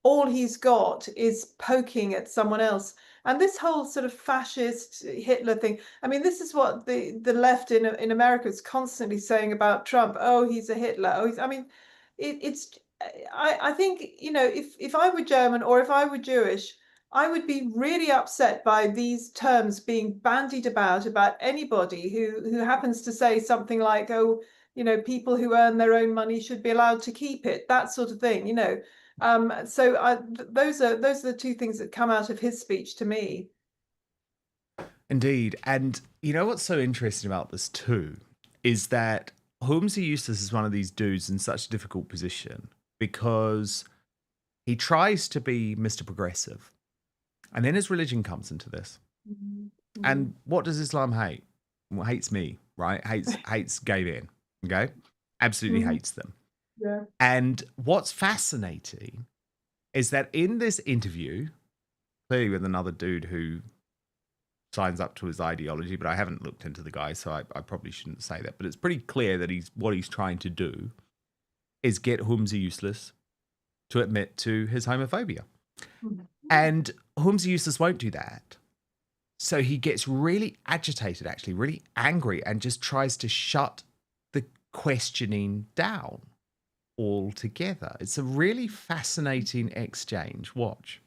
All he's got is poking at someone else. And this whole sort of fascist Hitler thing, I mean, this is what the left in America is constantly saying about Trump. Oh, he's a Hitler. Oh, it's I think, you know, if I were German or if I were Jewish, I would be really upset by these terms being bandied about anybody who happens to say something like, oh, you know, people who earn their own money should be allowed to keep it, that sort of thing, you know. Those are the two things that come out of his speech to me. Indeed. And you know what's so interesting about this too is that Humza Useless is one of these dudes in such a difficult position because he tries to be Mr. Progressive. And then his religion comes into this. Mm-hmm. And what does Islam hate? Well, hates me, right? Hates gay men, okay? Absolutely hates them. Yeah. And what's fascinating is that in this interview, clearly with another dude who signs up to his ideology, but I haven't looked into the guy, so I probably shouldn't say that. But it's pretty clear that what he's trying to do is get Humza Useless to admit to his homophobia. And Humza Useless won't do that. So he gets really agitated, actually, really angry, and just tries to shut the questioning down altogether. It's a really fascinating exchange. Watch.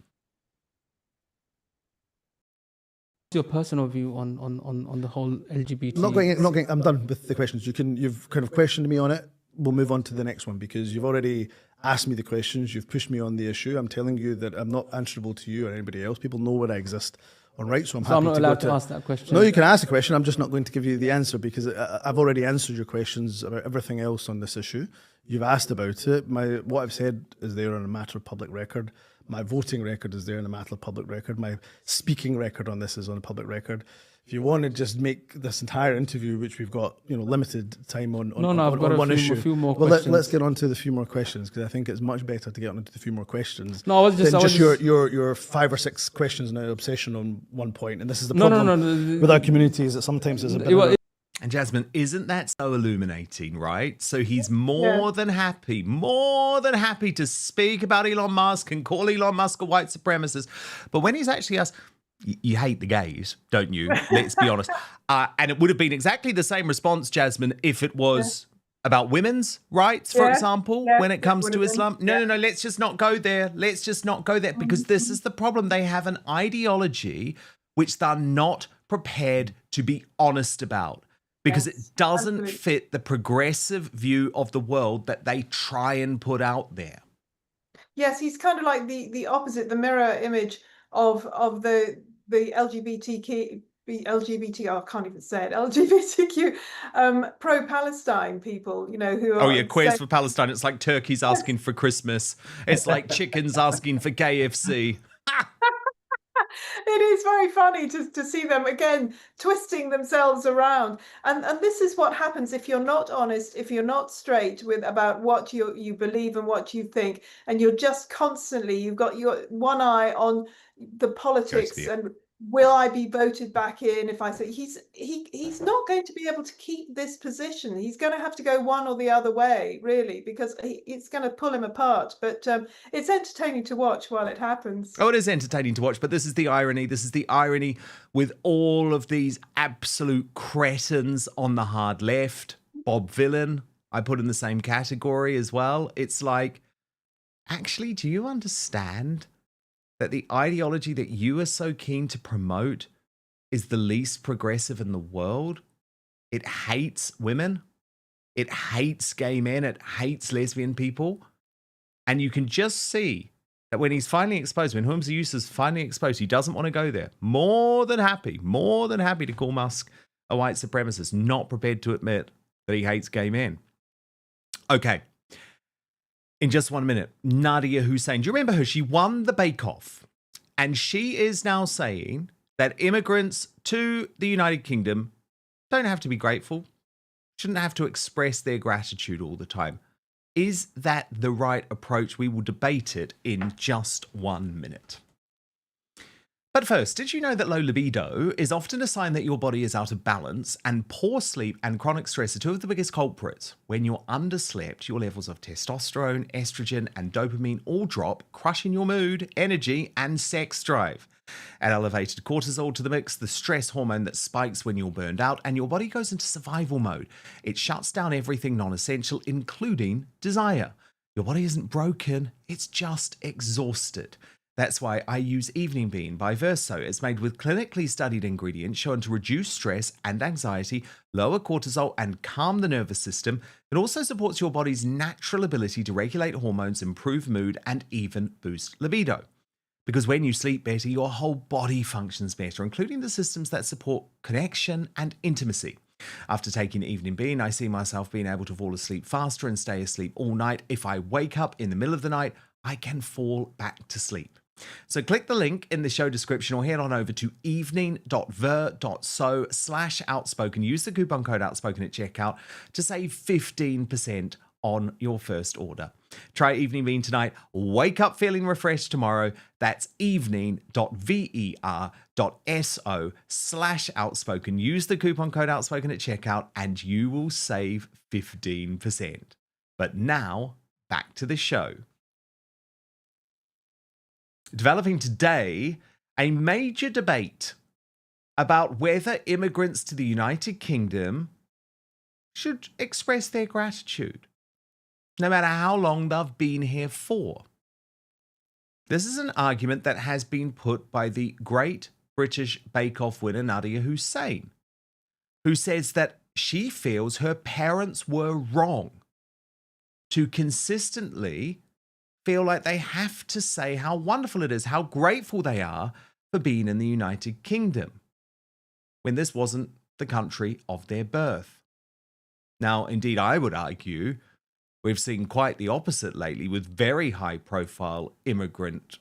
Your personal view on the whole LGBT? Not going. I'm done with the questions. You've kind of questioned me on it. We'll move on to the next one because you've already asked me the questions. You've pushed me on the issue. I'm telling you that I'm not answerable to you or anybody else. People know where I exist on right, so I'm happy to I'm not allowed to ask that question. No, you can ask a question. I'm just not going to give you the answer because I've already answered your questions about everything else on this issue. You've asked about it. What I've said is there on a matter of public record. My voting record is there in a matter of public record. My speaking record on this is on a public record. If you want to just make this entire interview, which we've got, you know, limited time on one issue. A few more well, questions. let's get on to the few more questions because I think it's much better to get on to the few more questions. No, I was just your 5 or 6 questions now obsession on one point, and this is the problem with our community is that sometimes there's a bit. And Jasmine, isn't that so illuminating, right? So he's more than happy to speak about Elon Musk and call Elon Musk a white supremacist. But when he's actually asked, you hate the gays, don't you? Let's be honest. And it would have been exactly the same response, Jasmine, if it was about women's rights, for example, when it comes to Islam. No, let's just not go there. Let's just not go there because this is the problem. They have an ideology which they're not prepared to be honest about. Because it doesn't fit the progressive view of the world that they try and put out there. Yes, he's kind of like the opposite, the mirror image of the LGBTQ, I can't even say it, LGBTQ pro-Palestine people, you know, who are... Oh yeah, queers for Palestine. It's like turkeys asking for Christmas. It's like chickens asking for KFC. It is very funny to see them again twisting themselves around, and this is what happens if you're not honest, if you're not straight about what you believe and what you think, and you're just constantly, you've got your one eye on the politics and will I be voted back in if I say he's not going to be able to keep this position. He's going to have to go one or the other way, really, because it's going to pull him apart. But it's entertaining to watch while it happens. Oh, it is entertaining to watch, but this is the irony. This is the irony with all of these absolute cretins on the hard left. Bob Villain, I put in the same category as well. It's like, actually, do you understand that the ideology that you are so keen to promote is the least progressive in the world? It hates women. It hates gay men. It hates lesbian people. And you can just see that when he's finally exposed, when Humza Useless is finally exposed, he doesn't want to go there. More than happy to call Musk a white supremacist, not prepared to admit that he hates gay men. Okay. In just 1 minute, Nadia Hussein. Do you remember her? She won the Bake Off. And she is now saying that immigrants to the United Kingdom don't have to be grateful, shouldn't have to express their gratitude all the time. Is that the right approach? We will debate it in just 1 minute. But first, did you know that low libido is often a sign that your body is out of balance, and poor sleep and chronic stress are two of the biggest culprits? When you're underslept, your levels of testosterone, estrogen, and dopamine all drop, crushing your mood, energy, and sex drive. Add elevated cortisol to the mix, the stress hormone that spikes when you're burned out, and your body goes into survival mode. It shuts down everything non-essential, including desire. Your body isn't broken, it's just exhausted. That's why I use Evening Bean by Verso. It's made with clinically studied ingredients shown to reduce stress and anxiety, lower cortisol, and calm the nervous system. It also supports your body's natural ability to regulate hormones, improve mood, and even boost libido. Because when you sleep better, your whole body functions better, including the systems that support connection and intimacy. After taking Evening Bean, I see myself being able to fall asleep faster and stay asleep all night. If I wake up in the middle of the night, I can fall back to sleep. So click the link in the show description or head on over to evening.ver.so/outspoken. Use the coupon code outspoken at checkout to save 15% on your first order. Try Evening Bean tonight. Wake up feeling refreshed tomorrow. That's evening.ver.so/outspoken. Use the coupon code outspoken at checkout and you will save 15%. But now, back to the show. Developing today, a major debate about whether immigrants to the United Kingdom should express their gratitude, no matter how long they've been here for. This is an argument that has been put by the Great British Bake Off winner Nadia Hussain, who says that she feels her parents were wrong to consistently feel like they have to say how wonderful it is, how grateful they are for being in the United Kingdom, when this wasn't the country of their birth. Now, indeed, I would argue we've seen quite the opposite lately with very high-profile immigrants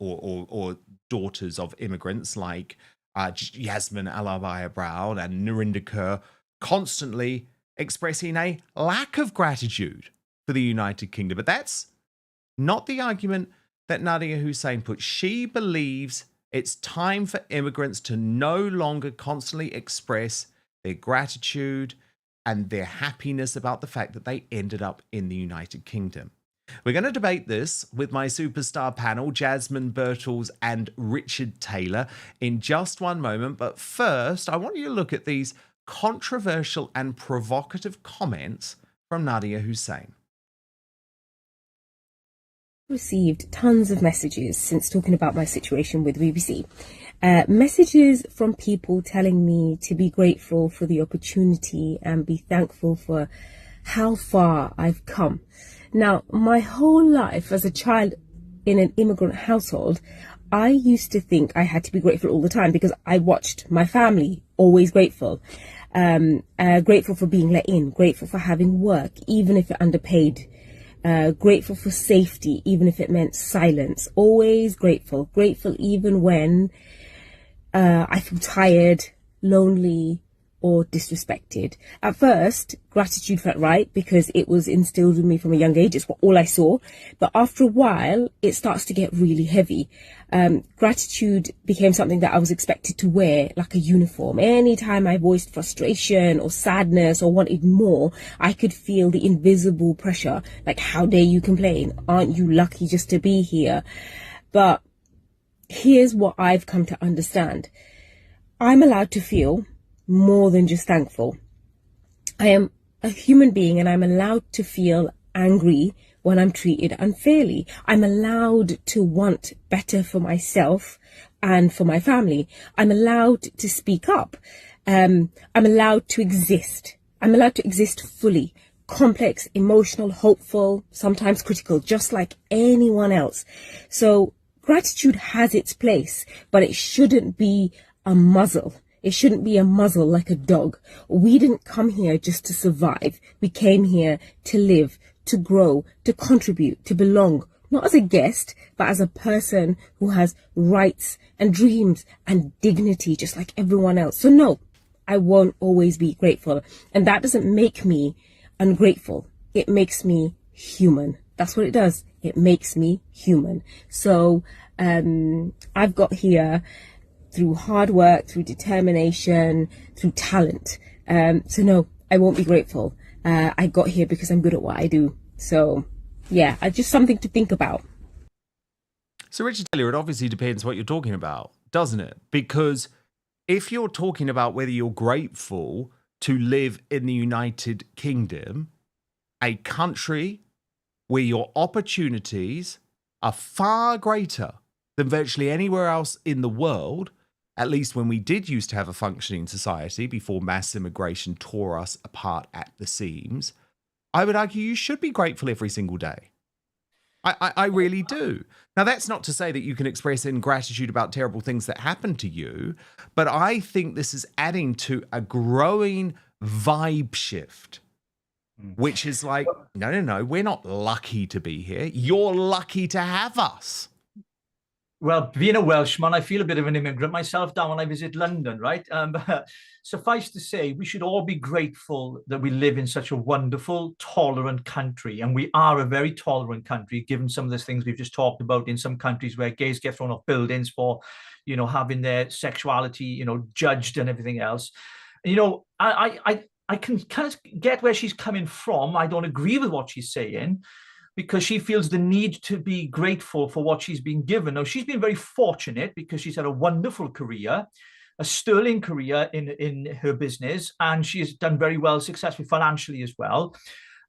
or daughters of immigrants like Jasmine Birtles and Narinder Kaur constantly expressing a lack of gratitude for the United Kingdom. But that's not the argument that Nadia Hussain put. She believes it's time for immigrants to no longer constantly express their gratitude and their happiness about the fact that they ended up in the United Kingdom. We're going to debate this with my superstar panel, Jasmine Birtles and Richard Taylor, in just one moment. But first, I want you to look at these controversial and provocative comments from Nadia Hussain. Received tons of messages since talking about my situation with BBC. Messages from people telling me to be grateful for the opportunity and be thankful for how far I've come. Now, my whole life as a child in an immigrant household, I used to think I had to be grateful all the time because I watched my family always grateful. Grateful for being let in, grateful for having work, even if you're underpaid. Grateful for safety, even if it meant silence. Always grateful. Grateful even when I feel tired, lonely, or disrespected. At first, gratitude felt right because it was instilled in me from a young age. It's all I saw. But after a while, it starts to get really heavy. Gratitude became something that I was expected to wear like a uniform. Anytime I voiced frustration or sadness or wanted more, I could feel the invisible pressure. Like, how dare you complain? Aren't you lucky just to be here? But here's what I've come to understand. I'm allowed to feel more than just thankful. I am a human being and I'm allowed to feel angry when I'm treated unfairly. I'm allowed to want better for myself and for my family. I'm allowed to speak up. I'm allowed to exist. I'm allowed to exist fully. Complex, emotional, hopeful, sometimes critical, just like anyone else. So gratitude has its place, but it shouldn't be a muzzle. It shouldn't be a muzzle like a dog. We didn't come here just to survive. We came here to live, to grow, to contribute, to belong, not as a guest, but as a person who has rights and dreams and dignity, just like everyone else. So no, I won't always be grateful. And that doesn't make me ungrateful. It makes me human. That's what it does. It makes me human. So I've got here through hard work, through determination, through talent. So no, I won't be grateful. I got here because I'm good at what I do. So yeah, just something to think about. So Richard Taylor, it obviously depends what you're talking about, doesn't it? Because if you're talking about whether you're grateful to live in the United Kingdom, a country where your opportunities are far greater than virtually anywhere else in the world, at least when we did used to have a functioning society before mass immigration tore us apart at the seams, I would argue you should be grateful every single day. I really do. Now, that's not to say that you can express ingratitude about terrible things that happen to you, but I think this is adding to a growing vibe shift, which is like, no, we're not lucky to be here. You're lucky to have us. Well, being a Welshman, I feel a bit of an immigrant myself down when I visit London, right? Suffice to say, we should all be grateful that we live in such a wonderful, tolerant country. And we are a very tolerant country, given some of the things we've just talked about in some countries where gays get thrown off buildings for, having their sexuality, judged and everything else. I can kind of get where she's coming from. I don't agree with what she's saying, because she feels the need to be grateful for what she's been given. Now, she's been very fortunate because she's had a wonderful career, a sterling career in her business, and she has done very well, successfully financially as well.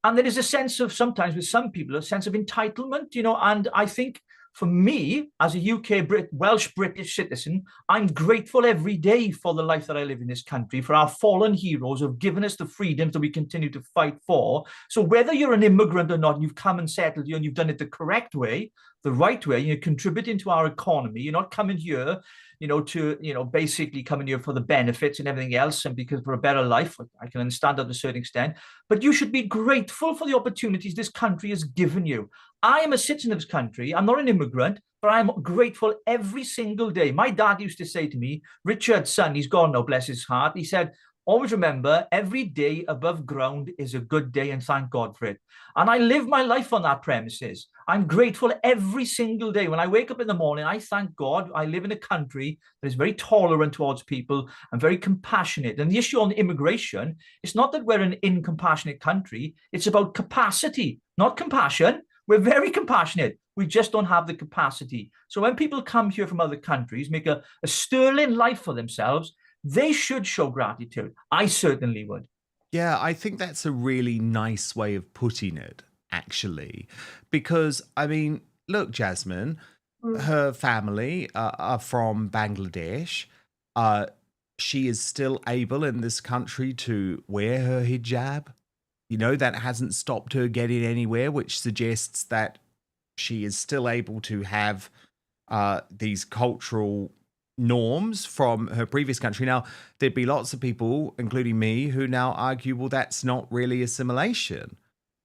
And there is a sense of, sometimes with some people, a sense of entitlement, and I think for me, as a Welsh British citizen, I'm grateful every day for the life that I live in this country, for our fallen heroes who have given us the freedoms that we continue to fight for. So whether you're an immigrant or not, you've come and settled here and you've done it the correct way, the right way, you're contributing to our economy. You're not coming here, basically coming here for the benefits and everything else, and because for a better life. I can understand that to a certain extent, but you should be grateful for the opportunities this country has given you. I am a citizen of this country. I'm not an immigrant, but I'm grateful every single day. My dad used to say to me, Richard's son, he's gone now, bless his heart. He said, always remember, every day above ground is a good day, and thank God for it. And I live my life on that premises. I'm grateful every single day. When I wake up in the morning, I thank God I live in a country that is very tolerant towards people and very compassionate. And the issue on immigration, it's not that we're an incompassionate country. It's about capacity, not compassion. We're very compassionate. We just don't have the capacity. So when people come here from other countries, make a sterling life for themselves, they should show gratitude. I certainly would. Yeah, I think that's a really nice way of putting it, actually. Because, look, Jasmine, her family are from Bangladesh. She is still able in this country to wear her hijab. That hasn't stopped her getting anywhere, which suggests that she is still able to have these cultural norms from her previous country. Now, there'd be lots of people, including me, who now argue, well, that's not really assimilation.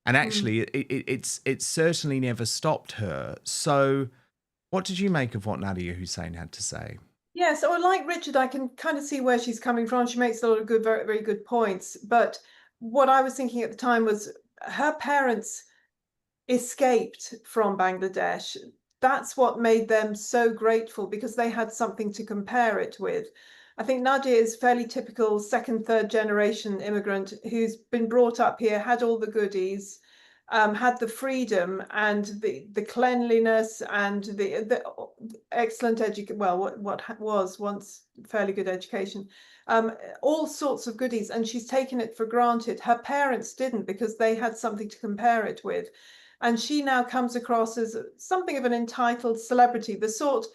And actually, it's certainly never stopped her. So what did you make of what Nadia Hussein had to say? Yeah, so like Richard, I can kind of see where she's coming from. She makes a lot of good, very, very good points. But what I was thinking at the time was her parents escaped from Bangladesh. That's what made them so grateful, because they had something to compare it with. I think Nadia is fairly typical second, third generation immigrant who's been brought up here, had all the goodies, had the freedom and the cleanliness and the excellent education. Well, what was once fairly good education, all sorts of goodies, and she's taken it for granted. Her parents didn't, because they had something to compare it with. And she now comes across as something of an entitled celebrity. The sort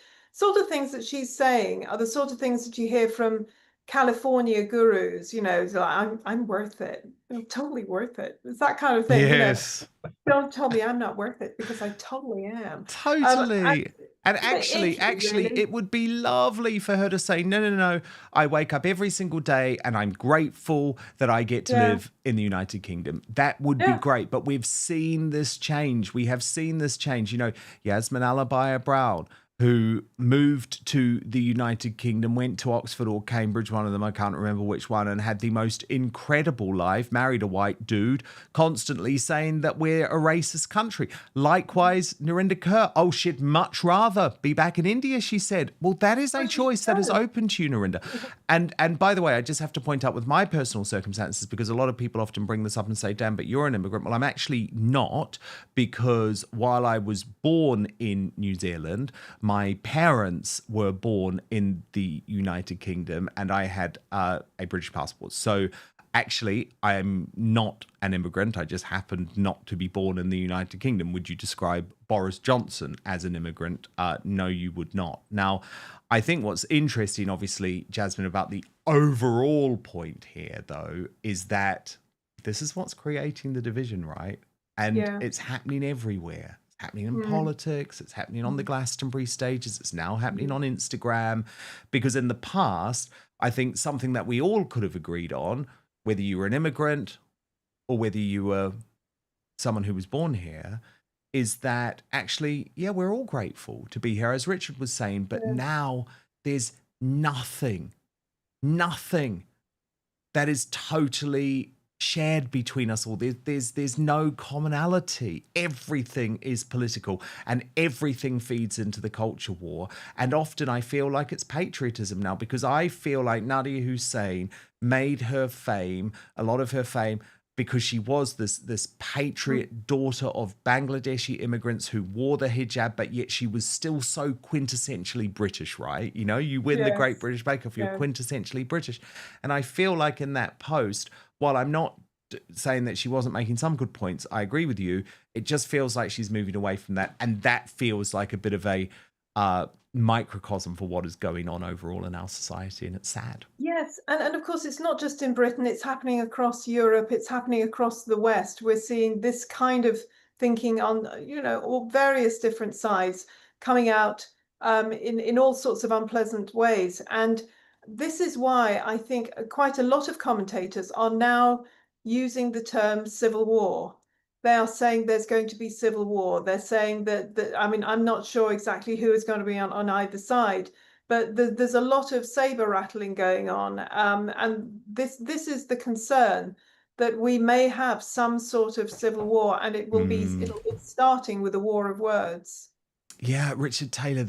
of things that she's saying are the sort of things that you hear from California gurus, like, I'm worth it. I'm totally worth it. It's that kind of thing. Yes. Don't tell me I'm not worth it, because I totally am. Totally. And actually, really, it would be lovely for her to say, no, I wake up every single day and I'm grateful that I get to live in the United Kingdom. That would be great. But we've seen this change. We have seen this change. Yasmin Alabaya Brown, who moved to the United Kingdom, went to Oxford or Cambridge, one of them, I can't remember which one, and had the most incredible life, married a white dude, constantly saying that we're a racist country. Likewise, Narinder Kaur, she'd much rather be back in India, she said. Well, that is a choice that is open to you, Narinder. And by the way, I just have to point out with my personal circumstances, because a lot of people often bring this up and say, damn, but you're an immigrant. Well, I'm actually not, because while I was born in New Zealand, my parents were born in the United Kingdom and I had a British passport. So actually, I'm not an immigrant. I just happened not to be born in the United Kingdom. Would you describe Boris Johnson as an immigrant? No, you would not. Now, I think what's interesting, obviously, Jasmine, about the overall point here, though, is that this is what's creating the division, right? And it's happening everywhere. It's happening in politics. It's happening on the Glastonbury stages. It's now happening on Instagram. Because in the past, I think something that we all could have agreed on, whether you were an immigrant or whether you were someone who was born here, is that actually, yeah, we're all grateful to be here, as Richard was saying, but now there's nothing that is totally shared between us all. There's no commonality. Everything is political and everything feeds into the culture war. And often I feel like it's patriotism now, because I feel like Nadia Hussein made her fame, a lot of her fame, because she was this patriot daughter of Bangladeshi immigrants who wore the hijab, but yet she was still so quintessentially British, right? You know, you win the Great British Bake Off, you're quintessentially British. And I feel like in that post, while I'm not saying that she wasn't making some good points, I agree with you, it just feels like she's moving away from that. And that feels like a bit of a microcosm for what is going on overall in our society, and it's sad. Yes, and of course it's not just in Britain, it's happening across Europe, it's happening across the West. We're seeing this kind of thinking on, you know, all various different sides coming out in all sorts of unpleasant ways. And this is why I think quite a lot of commentators are now using the term civil war. They are saying there's going to be civil war. They're saying that I mean, I'm not sure exactly who is going to be on either side, but there's a lot of saber rattling going on. And this is the concern, that we may have some sort of civil war, and it will be, it's starting with a war of words. Yeah, Richard Taylor,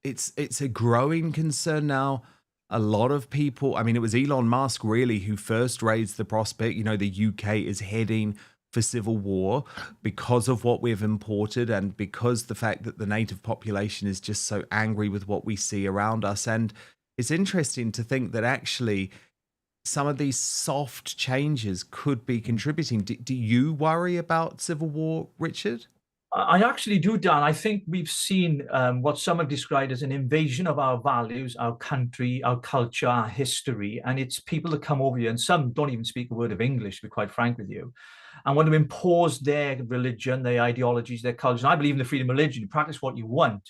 it's a growing concern now. A lot of people, I mean, it was Elon Musk really who first raised the prospect, you know, the UK is heading for civil war because of what we've imported and because the fact that the native population is just so angry with what we see around us. And it's interesting to think that actually some of these soft changes could be contributing. Do you worry about civil war, Richard? I actually do, Dan. I think we've seen what some have described as an invasion of our values, our country, our culture, our history. And it's people that come over here, and some don't even speak a word of English, to be quite frank with you, and want to impose their religion, their ideologies, their culture. And I believe in the freedom of religion. You practice what you want.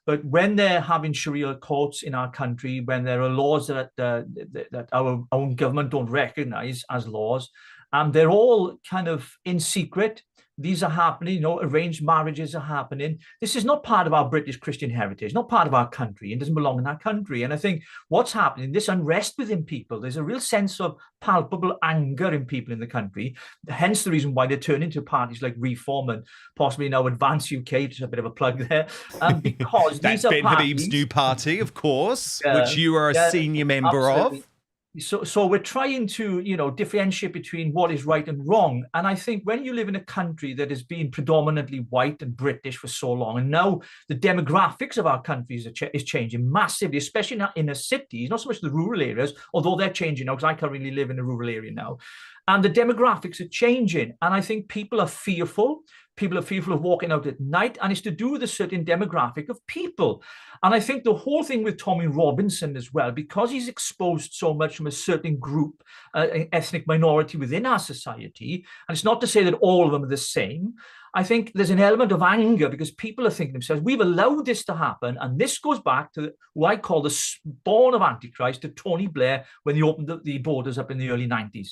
But when they're having Sharia courts in our country, when there are laws that our own government don't recognize as laws, they're all kind of in secret. These are happening, you know, arranged marriages are happening. This is not part of our British Christian heritage, not part of our country, and doesn't belong in our country. And I think what's happening, this unrest within people, there's a real sense of palpable anger in people in the country, hence the reason why they turn into parties like Reform and possibly now Advance UK, just a bit of a plug there, because that's these are Ben parties, Habib's new party, of course, which you are a senior member of. So we're trying to, you know, differentiate between what is right and wrong. And I think when you live in a country that has been predominantly white and British for so long, and now the demographics of our countries is changing massively, especially in our inner cities, not so much the rural areas, although they're changing now, because I currently live in a rural area now. And the demographics are changing. And I think people are fearful. People are fearful of walking out at night, and it's to do with a certain demographic of people. And I think the whole thing with Tommy Robinson as well, because he's exposed so much from a certain group, ethnic minority within our society, and it's not to say that all of them are the same. I think there's an element of anger because people are thinking to themselves, we've allowed this to happen. And this goes back to what I call the spawn of Antichrist, to Tony Blair, when he opened the borders up in the early 90s.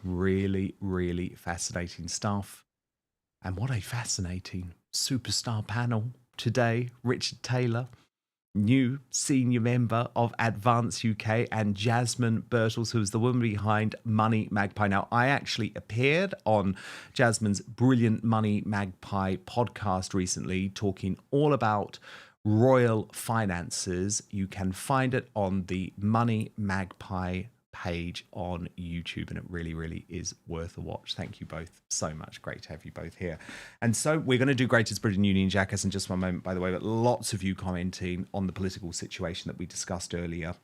Really, really fascinating stuff. And what a fascinating superstar panel today. Richard Taylor, new senior member of Advance UK, and Jasmine Birtles, who is the woman behind Money Magpie. Now, I actually appeared on Jasmine's brilliant Money Magpie podcast recently, talking all about royal finances. You can find it on the Money Magpie page on YouTube, and it really, really is worth a watch. Thank you both so much. Great to have you both here. And so we're going to do Greatest Britain Union Jackass in just one moment, by the way, but lots of you commenting on the political situation that we discussed earlier.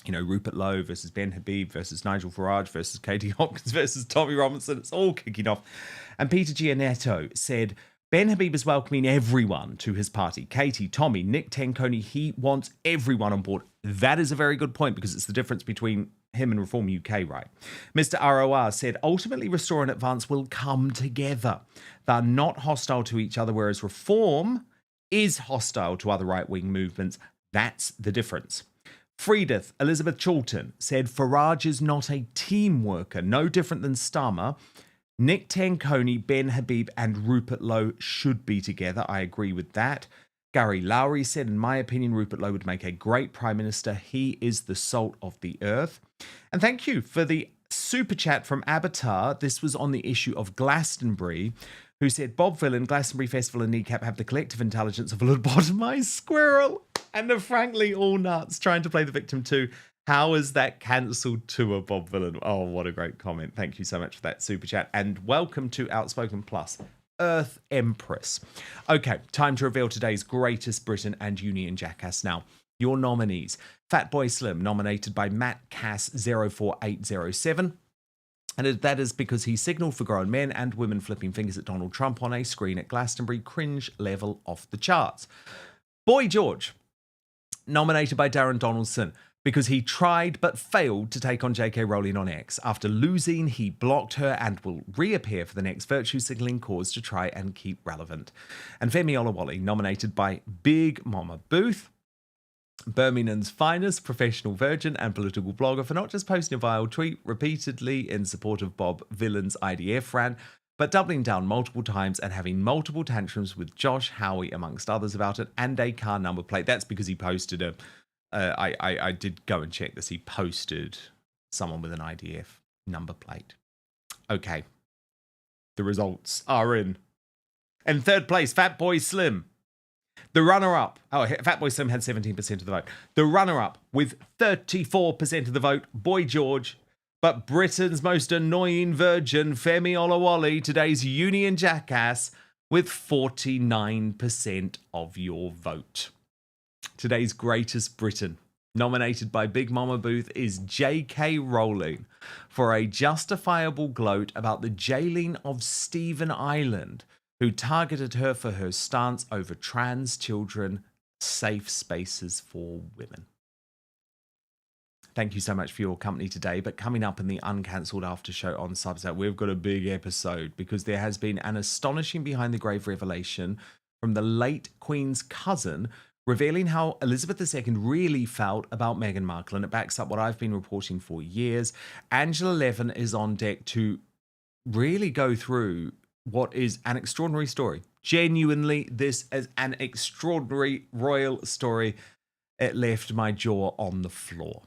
You know, Rupert Lowe versus Ben Habib versus Nigel Farage versus Katie Hopkins versus Tommy Robinson. It's all kicking off. And Peter Giannetto said, Ben Habib is welcoming everyone to his party. Katie, Tommy, Nick Tenconi, he wants everyone on board. That is a very good point because it's the difference between him and Reform UK, right? Mr. ROR said, ultimately Restore and Advance will come together. They're not hostile to each other, whereas Reform is hostile to other right-wing movements. That's the difference. Friedeth Elizabeth Chilton said, Farage is not a team worker, no different than Starmer. Nick Tenconi, Ben Habib and Rupert Lowe should be together. I agree with that. Gary Lowry said, in my opinion, Rupert Lowe would make a great Prime Minister. He is the salt of the earth. And thank you for the super chat from Avatar. This was on the issue of Glastonbury, who said, Bob Villain, Glastonbury Festival and Kneecap have the collective intelligence of a lobotomized squirrel and are frankly all nuts trying to play the victim too. How is that cancelled tour, Bob Villain? Oh, what a great comment. Thank you so much for that super chat. And welcome to Outspoken Plus, Earth Empress. Okay, time to reveal today's greatest Britain and Union jackass now. Your nominees. Fatboy Slim, nominated by Matt Cass 04807. And that is because he signalled for grown men and women flipping fingers at Donald Trump on a screen at Glastonbury, cringe level off the charts. Boy George, nominated by Darren Donaldson, because he tried but failed to take on J.K. Rowling on X. After losing, he blocked her and will reappear for the next virtue signalling cause to try and keep relevant. And Femi Oluwole, nominated by Big Mama Booth, Birmingham's finest professional virgin and political blogger, for not just posting a vile tweet repeatedly in support of Bob Villain's IDF rant, but doubling down multiple times and having multiple tantrums with Josh Howie, amongst others, about it, and a car number plate. That's because he posted a... I did go and check this. He posted someone with an IDF number plate. Okay. The results are in. In third place, Fatboy Slim. The runner-up. Oh, Fatboy Slim had 17% of the vote. The runner-up with 34% of the vote, Boy George. But Britain's most annoying virgin, Femi Oluwole, today's Union jackass, with 49% of your vote. Today's greatest Britain, nominated by Big Mama Booth, is J.K. Rowling for a justifiable gloat about the jailing of Stephen Island, who targeted her for her stance over trans children, safe spaces for women. Thank you so much for your company today. But coming up in the uncancelled after show on Substack, we've got a big episode because there has been an astonishing behind the grave revelation from the late Queen's cousin, revealing how Elizabeth II really felt about Meghan Markle, and it backs up what I've been reporting for years. Angela Levin is on deck to really go through what is an extraordinary story. Genuinely, this is an extraordinary royal story. It left my jaw on the floor.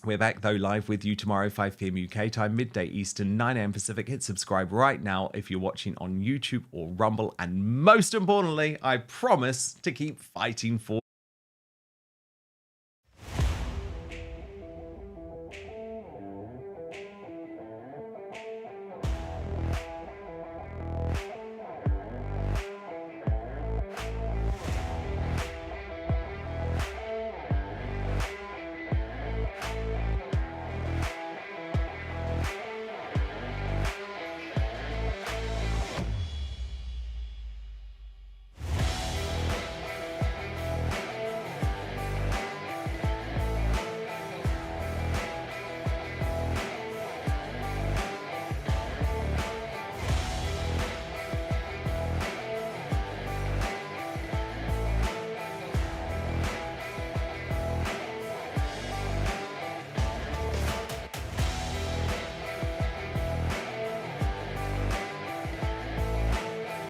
We're back, though, live with you tomorrow, 5 p.m. UK time, midday Eastern, 9 a.m. Pacific. Hit subscribe right now if you're watching on YouTube or Rumble. And most importantly, I promise to keep fighting for